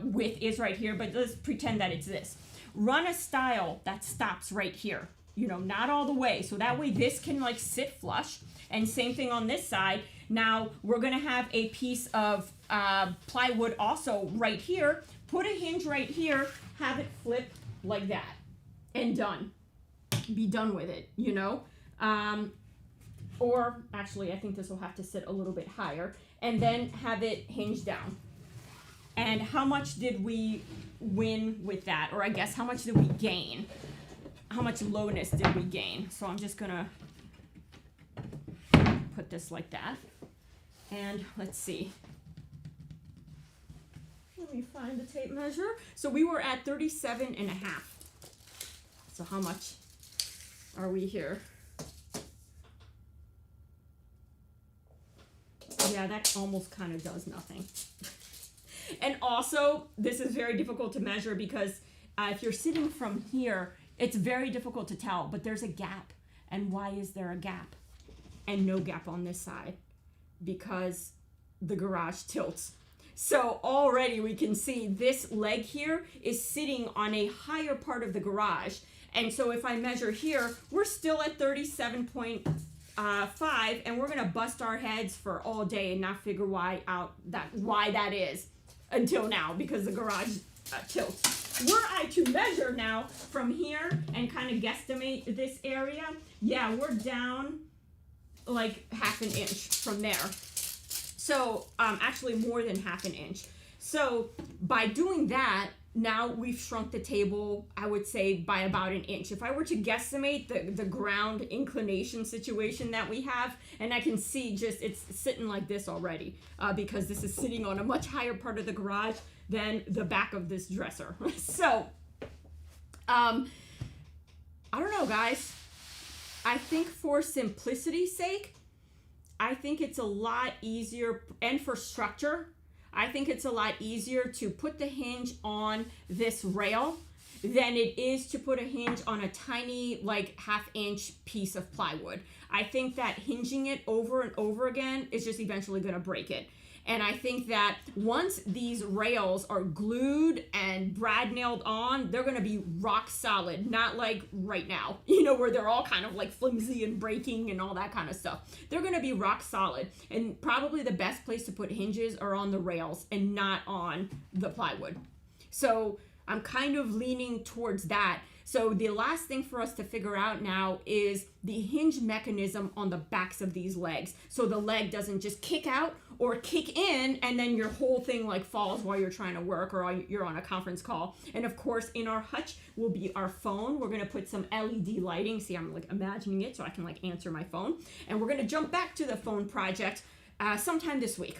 width is right here, but let's pretend that it's this. Run a style that stops right here, you know, not all the way. So that way this can like sit flush, and same thing on this side. Now we're gonna have a piece of plywood also right here, put a hinge right here, have it flip like that, and done. Be done with it, you know? Or actually, I think this will have to sit a little bit higher, and then have it hinge down. And how much did we win with that? Or I guess how much did we gain? How much lowness did we gain? So I'm just gonna put this like that. And let's see. Let me find the tape measure. So we were at 37.5. So how much are we here? Yeah, that almost kind of does nothing. And also, this is very difficult to measure because if you're sitting from here, it's very difficult to tell, but there's a gap. And why is there a gap? And no gap on this side? Because the garage tilts. So already we can see this leg here is sitting on a higher part of the garage. And so if I measure here, we're still at 37.5, and we're gonna bust our heads for all day and not figure why that is until now, because the garage tilts. Were I to measure now from here and kind of guesstimate this area, yeah, we're down like half an inch from there. So actually more than half an inch. So by doing that, now we've shrunk the table, I would say, by about an inch. If I were to guesstimate the ground inclination situation that we have, and I can see just it's sitting like this already, because this is sitting on a much higher part of the garage than the back of this dresser. So, I don't know, guys. I think for simplicity's sake, I think it's a lot easier, and for structure, I think it's a lot easier to put the hinge on this rail than it is to put a hinge on a tiny, like, half-inch piece of plywood. I think that hinging it over and over again is just eventually going to break it. And I think that once these rails are glued and brad nailed on, they're going to be rock solid, not like right now, you know, where they're all kind of like flimsy and breaking and all that kind of stuff. They're going to be rock solid. And probably the best place to put hinges are on the rails and not on the plywood. So I'm kind of leaning towards that. So the last thing for us to figure out now is the hinge mechanism on the backs of these legs. So the leg doesn't just kick out or kick in and then your whole thing like falls while you're trying to work or you're on a conference call. And of course in our hutch will be our phone. We're gonna put some LED lighting. See, I'm like imagining it so I can like answer my phone. And we're gonna jump back to the phone project sometime this week.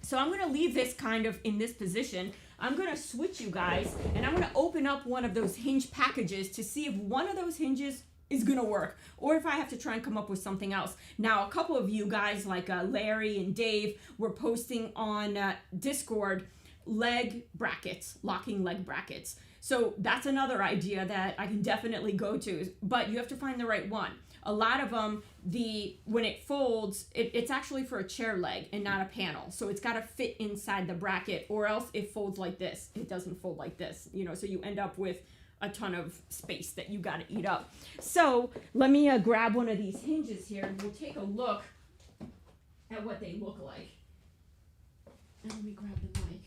So I'm gonna leave this kind of in this position. I'm gonna switch you guys and I'm gonna open up one of those hinge packages to see if one of those hinges is gonna work or if I have to try and come up with something else. Now, a couple of you guys like Larry and Dave were posting on Discord leg brackets, locking leg brackets. So that's another idea that I can definitely go to, but you have to find the right one. A lot of them, when it folds, it's actually for a chair leg and not a panel. So it's got to fit inside the bracket or else it folds like this. It doesn't fold like this, you know, so you end up with a ton of space that you got to eat up. So let me grab one of these hinges here and we'll take a look at what they look like. And let me grab the mic.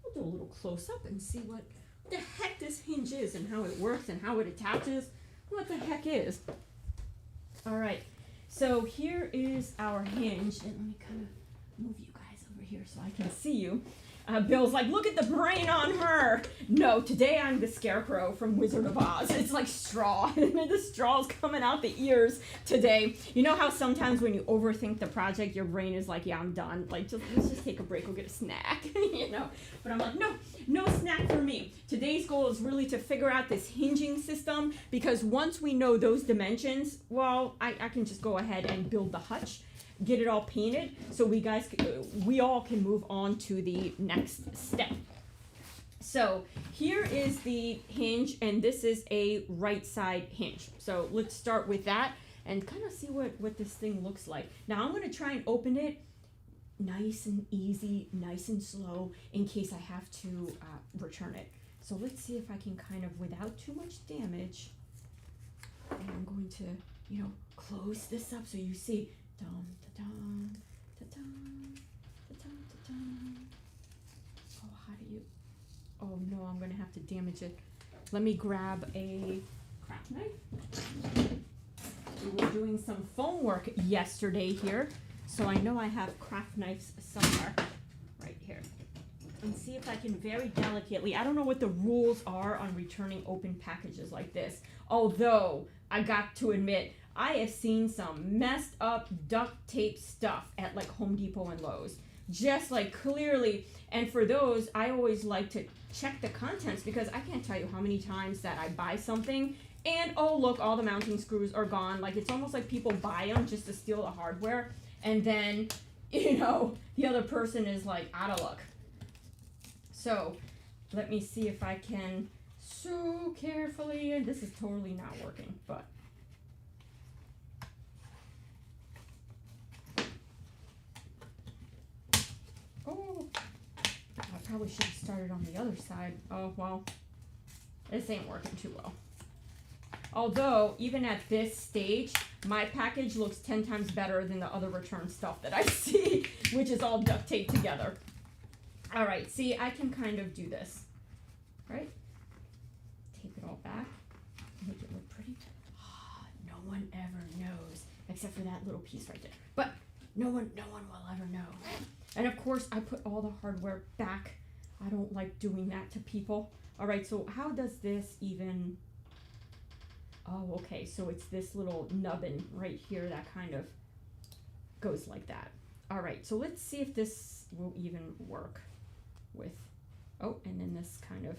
We'll do a little close up and see what the heck this hinge is and how it works and how it attaches. What the heck is. All right, so here is our hinge, and let me kind of move you guys over here so I can see you. Bill's like, look at the brain on her. No, today I'm the scarecrow from Wizard of Oz. It's like straw, and the straw's coming out the ears today. You know how sometimes when you overthink the project, your brain is like, yeah, I'm done. Like, let's just take a break, we'll get a snack, you know? But I'm like, no snack for me. Today's goal is really to figure out this hinging system, because once we know those dimensions, well, I can just go ahead and build the hutch, get it all painted, so we all can move on to the next step. So here is the hinge, and this is a right side hinge. So let's start with that and kind of see what this thing looks like. Now I'm going to try and open it nice and easy, nice and slow, in case I have to return it. So let's see if I can kind of, without too much damage, and I'm going to, you know, close this up so you see. Dum, da-dum, da-dum, da-dum, da-dum. Oh, how do you? Oh no, I'm gonna have to damage it. Let me grab a craft knife. We were doing some foam work yesterday here, so I know I have craft knives somewhere. Right here. And see if I can very delicately, I don't know what the rules are on returning open packages like this, although I got to admit, I have seen some messed up duct tape stuff at like Home Depot and Lowe's. Just like clearly, and for those, I always like to check the contents, because I can't tell you how many times that I buy something and oh look, all the mounting screws are gone. Like it's almost like people buy them just to steal the hardware, and then, you know, the other person is like out of luck. So let me see if I can so carefully, and this is totally not working, but oh, probably should have started on the other side. Oh, well, this ain't working too well. Although, even at this stage, my package looks 10 times better than the other return stuff that I see, which is all duct taped together. All right, see, I can kind of do this, right? Tape it all back, make it look pretty. No one ever knows, except for that little piece right there. But no one will ever know. And of course, I put all the hardware back. I don't like doing that to people. All right, so how does this even... Oh, okay, so it's this little nubbin right here that kind of goes like that. All right, so let's see if this will even work with... Oh, and then this kind of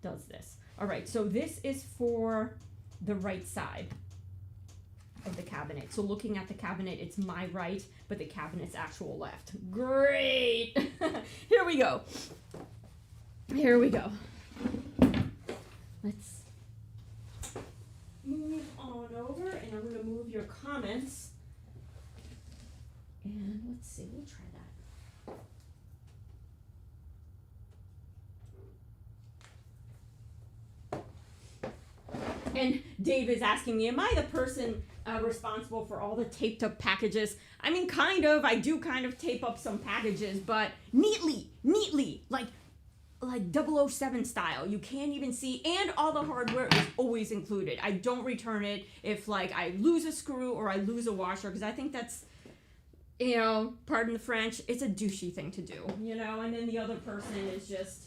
does this. All right, so this is for the right side of the cabinet. So looking at the cabinet, it's my right, but the cabinet's actual left. Great! Here we go. Here we go. Let's move on over, and I'm going to move your comments. And let's see, we'll try that. And Dave is asking me, am I the person responsible for all the taped up packages? I mean, kind of. I do kind of tape up some packages, but neatly, like 007 style. You can't even see, and all the hardware is always included. I don't return it if like I lose a screw or I lose a washer, because I think that's, you know, pardon the French, it's a douchey thing to do, you know. And then the other person is just,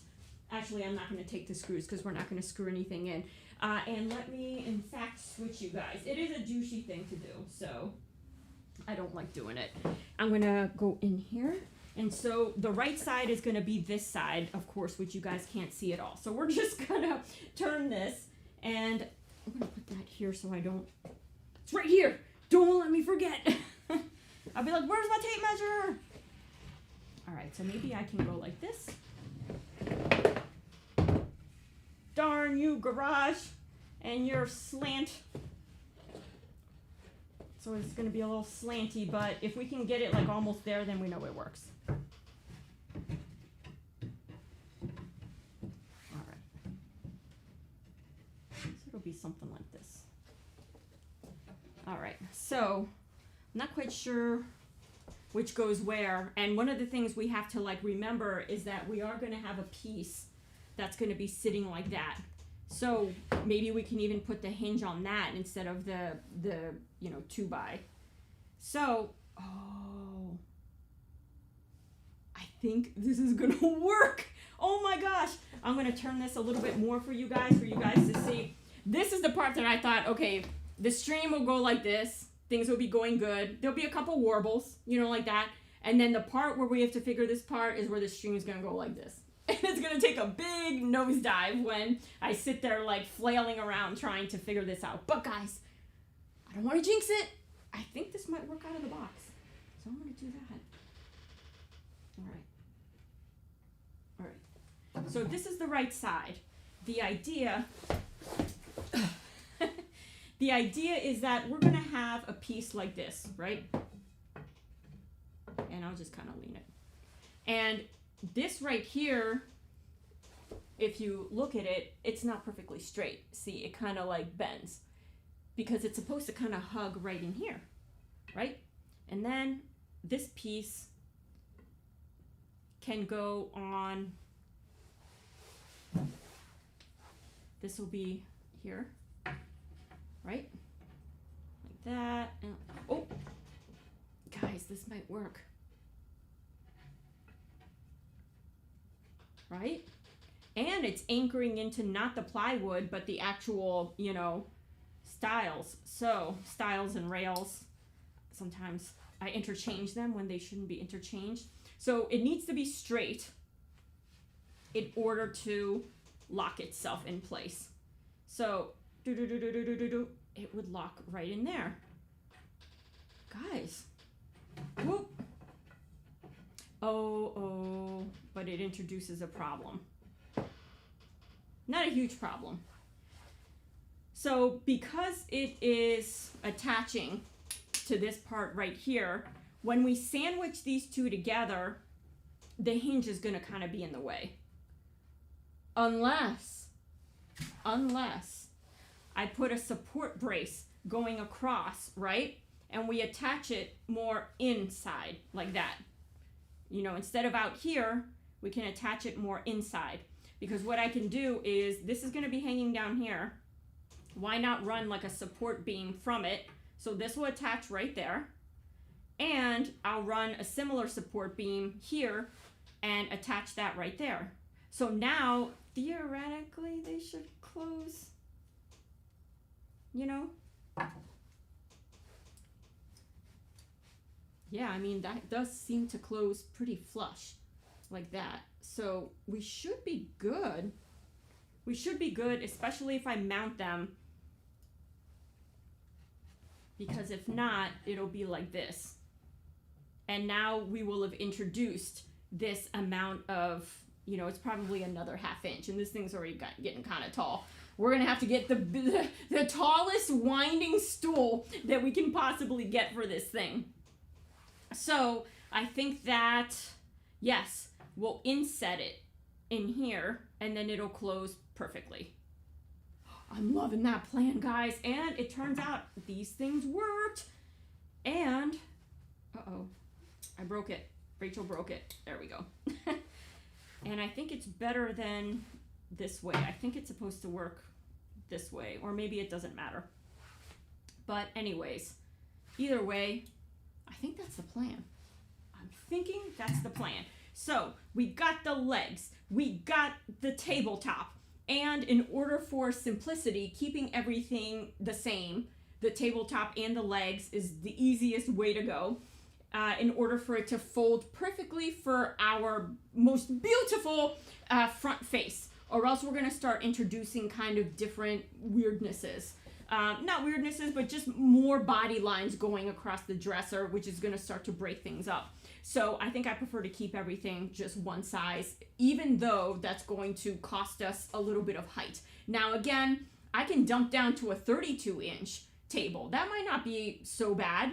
actually I'm not going to take the screws because we're not going to screw anything in. And let me in fact switch you guys. It is a douchey thing to do, so I don't like doing it. I'm going to go in here. And so the right side is going to be this side, of course, which you guys can't see at all. So we're just going to turn this, and I'm going to put that here so I don't... It's right here. Don't let me forget. I'll be like, where's my tape measure? All right, so maybe I can go like this. Darn you, garage, and your slant. So it's going to be a little slanty, but if we can get it like almost there, then we know it works. All right. So it'll be something like this. All right. So I'm not quite sure which goes where. And one of the things we have to like remember is that we are going to have a piece that's going to be sitting like that. So maybe we can even put the hinge on that instead of the 2x. So, oh, I think this is going to work. Oh my gosh. I'm going to turn this a little bit more for you guys to see. This is the part that I thought, okay, the stream will go like this. Things will be going good. There'll be a couple warbles, like that. And then the part where we have to figure this part is where the stream is going to go like this. And it's going to take a big nosedive when I sit there like flailing around trying to figure this out. But guys, I don't want to jinx it. I think this might work out of the box. So I'm going to do that. All right. So this is the right side. The idea is that we're going to have a piece like this, right? And I'll just kind of lean it. And this right here, if you look at it, it's not perfectly straight. See, it kind of like bends because it's supposed to kind of hug right in here, right? And then this piece can go on, this will be here, right? Like that. And, oh, guys, this might work. Right? And it's anchoring into not the plywood, but the actual, stiles. So, stiles and rails, sometimes I interchange them when they shouldn't be interchanged. So it needs to be straight in order to lock itself in place. So, it would lock right in there. Guys, whoop. Oh, but it introduces a problem. Not a huge problem. So because it is attaching to this part right here, when we sandwich these two together, the hinge is going to kind of be in the way. Unless I put a support brace going across, right? And we attach it more inside, like that. You know, instead of out here, we can attach it more inside. Because what I can do is, this is going to be hanging down here. Why not run like a support beam from it? So this will attach right there. And I'll run a similar support beam here and attach that right there. So now, theoretically, they should close, you know? Yeah, I mean, that does seem to close pretty flush, like that. So we should be good. We should be good, especially if I mount them. Because if not, it'll be like this. And now we will have introduced this amount of, you know, it's probably another 1/2 inch. And this thing's already getting kind of tall. We're going to have to get the tallest winding stool that we can possibly get for this thing. So I think that, yes, we'll inset it in here and then it'll close perfectly. I'm loving that plan, guys. And it turns out these things worked. And, uh-oh, I broke it. Rachel broke it. There we go. And I think it's better than this way. I think it's supposed to work this way, or maybe it doesn't matter. But anyways, either way, I think that's the plan. I'm thinking that's the plan. So we got the legs, we got the tabletop, and in order for simplicity, keeping everything the same, the tabletop and the legs is the easiest way to go. In order for it to fold perfectly for our most beautiful front face, or else we're gonna start introducing kind of different weirdnesses. Not weirdnesses, but just more body lines going across the dresser, which is gonna start to break things up. So I think I prefer to keep everything just one size, even though that's going to cost us a little bit of height. Now again, I can dump down to a 32-inch table. That might not be so bad.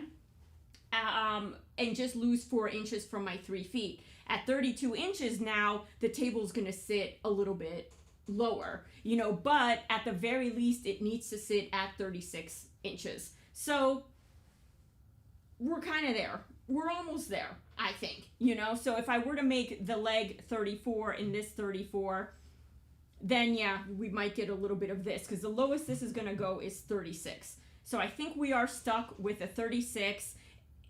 And just lose 4 inches from my 3 feet. At 32 inches now, the table's gonna sit a little bit lower, you know, but at the very least, it needs to sit at 36 inches. So we're kind of there. We're almost there, I think, you know? So if I were to make the leg 34 and this 34, then yeah, we might get a little bit of this, because the lowest this is gonna go is 36. So I think we are stuck with a 36.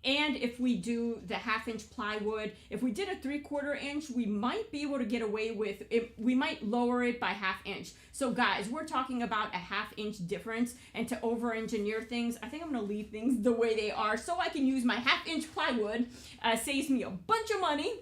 And if we do the 1/2 inch plywood, if we did a 3/4 inch, we might be able to get away with it. We might lower it by 1/2 inch. So guys, we're talking about a 1/2 inch difference, and to over engineer things, I think I'm gonna leave things the way they are so I can use my 1/2 inch plywood. Saves me a bunch of money.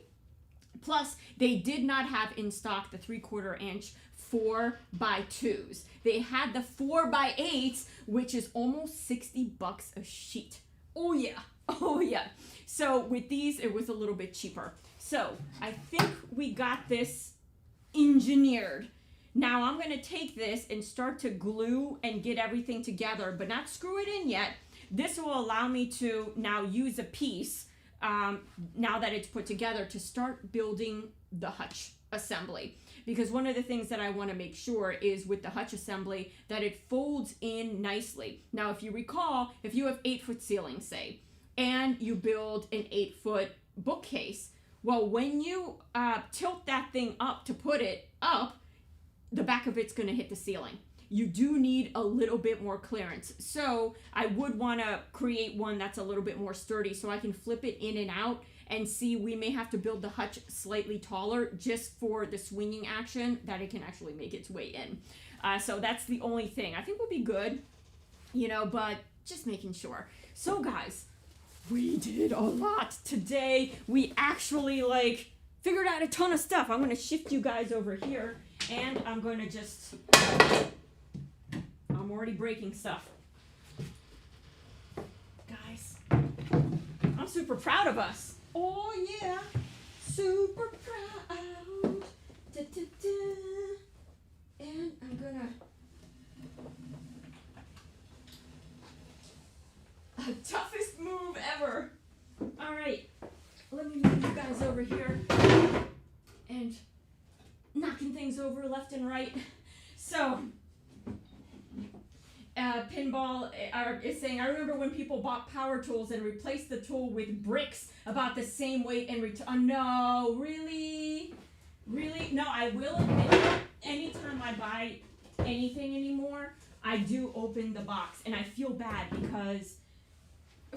Plus, they did not have in stock the 3/4 inch 4x2s. They had the 4x8s, which is almost $60 a sheet. Oh yeah. Oh yeah. So with these, it was a little bit cheaper. So I think we got this engineered. Now I'm going to take this and start to glue and get everything together, but not screw it in yet. This will allow me to now use a piece, now that it's put together, to start building the hutch assembly. Because one of the things that I want to make sure is with the hutch assembly that it folds in nicely. Now, if you recall, if you have 8-foot ceilings, say, and you build an 8-foot bookcase, well, when you tilt that thing up to put it up, the back of it's going to hit the ceiling. You do need a little bit more clearance. So I would want to create one that's a little bit more sturdy so I can flip it in and out and see. We may have to build the hutch slightly taller just for the swinging action, that it can actually make its way in. So that's the only thing. I think we'll be good, you know, but just making sure. So guys, we did a lot today. We actually figured out a ton of stuff. I'm going to shift you guys over here, and I'm going to just, I'm already breaking stuff. Guys, I'm super proud of us. Oh yeah, super proud. Da, da, da. And I'm gonna, toughest move ever. All right, let me move you guys over here. left and right. So, Pinball is saying, I remember when people bought power tools and replaced the tool with bricks about the same weight and no, really? Really? No, I will admit, anytime I buy anything anymore, I do open the box, and I feel bad because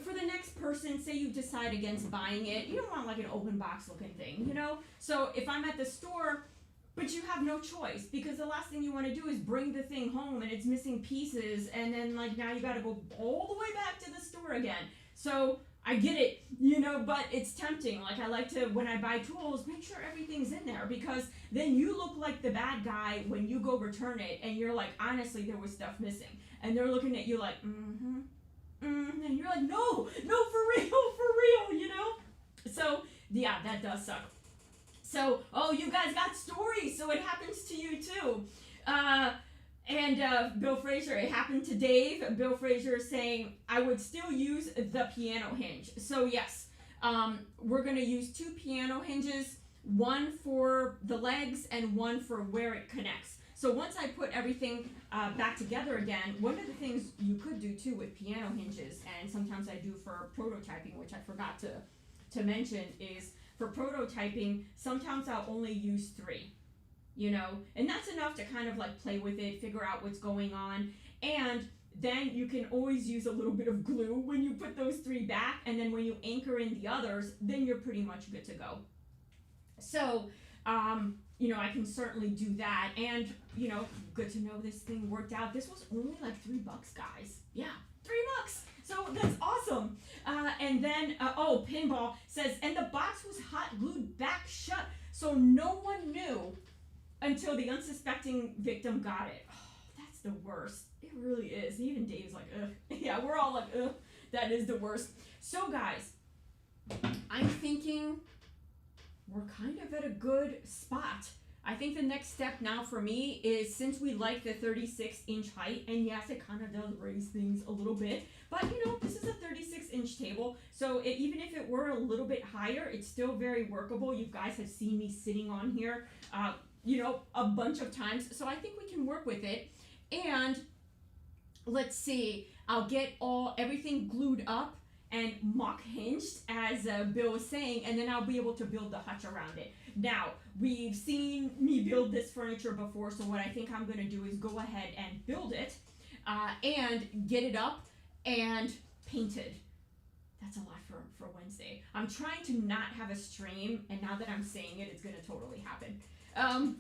for the next person, say you decide against buying it, you don't want like an open box looking thing, you know? So if I'm at the store, but you have no choice, because the last thing you want to do is bring the thing home and it's missing pieces, and then like now you got to go all the way back to the store again. So I get it, you know, but it's tempting. Like I like to, when I buy tools, make sure everything's in there, because then you look like the bad guy when you go return it and you're like, honestly, there was stuff missing. And they're looking at you like, and you're like, no, for real, you know? So yeah, that does suck. So, oh, you guys got stories, so it happens to you too. And Bill Fraser, it happened to Dave. Bill Fraser is saying, I would still use the piano hinge. So yes, we're gonna use 2 piano hinges, one for the legs and one for where it connects. So once I put everything back together again, one of the things you could do too with piano hinges, and sometimes I do for prototyping, which I forgot to mention, is for prototyping, sometimes I'll only use 3, you know, and that's enough to kind of like play with it, figure out what's going on, and then you can always use a little bit of glue when you put those 3 back, and then when you anchor in the others, then you're pretty much good to go. So, you know, I can certainly do that, and, you know, good to know this thing worked out. This was only like $3, guys. Yeah, $3. So that's awesome. And then, oh, Pinball says, and the box was hot glued back shut, so no one knew until the unsuspecting victim got it. Oh, that's the worst. It really is. Even Dave's like, ugh. Yeah, we're all like, ugh, that is the worst. So guys, I'm thinking we're kind of at a good spot. I think the next step now for me is, since we like the 36-inch height, and yes, it kind of does raise things a little bit, but you know, this is a 36-inch table, so even if it were a little bit higher, it's still very workable. You guys have seen me sitting on here, you know, a bunch of times, so I think we can work with it. And let's see, I'll get everything glued up and mock hinged, as Bill was saying, and then I'll be able to build the hutch around it. Now, we've seen me build this furniture before, so what I think I'm going to do is go ahead and build it and get it up and painted. That's a lot for Wednesday. I'm trying to not have a stream, and now that I'm saying it, it's going to totally happen.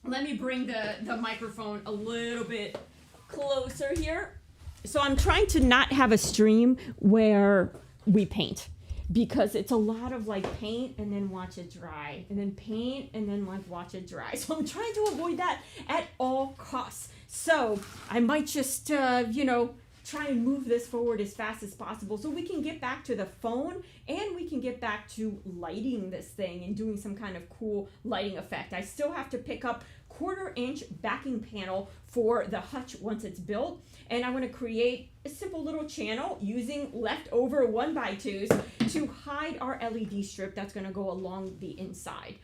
Let me bring the microphone a little bit closer here. So I'm trying to not have a stream where we paint, because it's a lot of like paint and then watch it dry, and then paint and then like watch it dry. So I'm trying to avoid that at all costs. So I might just, you know, try and move this forward as fast as possible so we can get back to the phone, and we can get back to lighting this thing and doing some kind of cool lighting effect. I still have to pick up 1/4-inch backing panel for the hutch once it's built, and I'm going to create a simple little channel using leftover 1x2s to hide our LED strip that's going to go along the inside.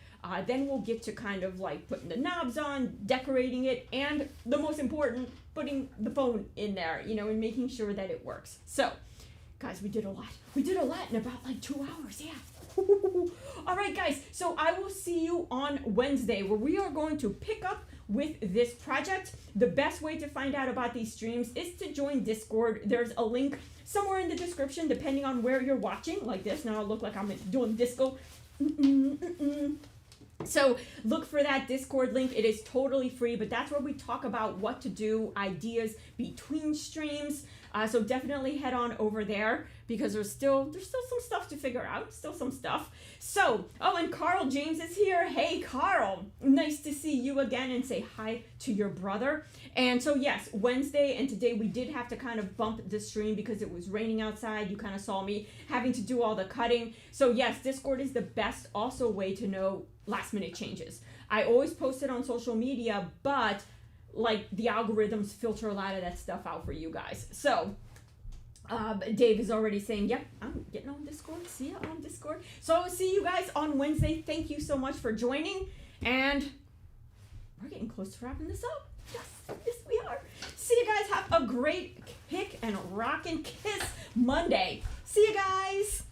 Then we'll get to kind of like putting the knobs on, decorating it, and the most important, putting the phone in there, you know, and making sure that it works. So, guys, we did a lot. We did a lot in about like 2 hours, yeah. All right, guys, so I will see you on Wednesday, where we are going to pick up with this project. The best way to find out about these streams is to join Discord. There's a link somewhere in the description, depending on where you're watching, like this. Now I look like I'm doing disco. So look for that Discord link. It is totally free, but that's where we talk about what to do, ideas between streams. So definitely head on over there, because there's still some stuff to figure out, still some stuff. So, oh, and Carl James is here. Hey, Carl, nice to see you again, and say hi to your brother. And so, yes, Wednesday and today we did have to kind of bump the stream because it was raining outside. You kind of saw me having to do all the cutting. So yes, Discord is the best also way to know last minute changes. I always post it on social media, but like the algorithms filter a lot of that stuff out for you guys. So Dave is already saying, yep, I'm getting on Discord. See you on Discord. So I'll see you guys on Wednesday. Thank you so much for joining, and we're getting close to wrapping this up. Yes, we are. See you guys. Have a great pick and rock and kiss Monday. See you guys.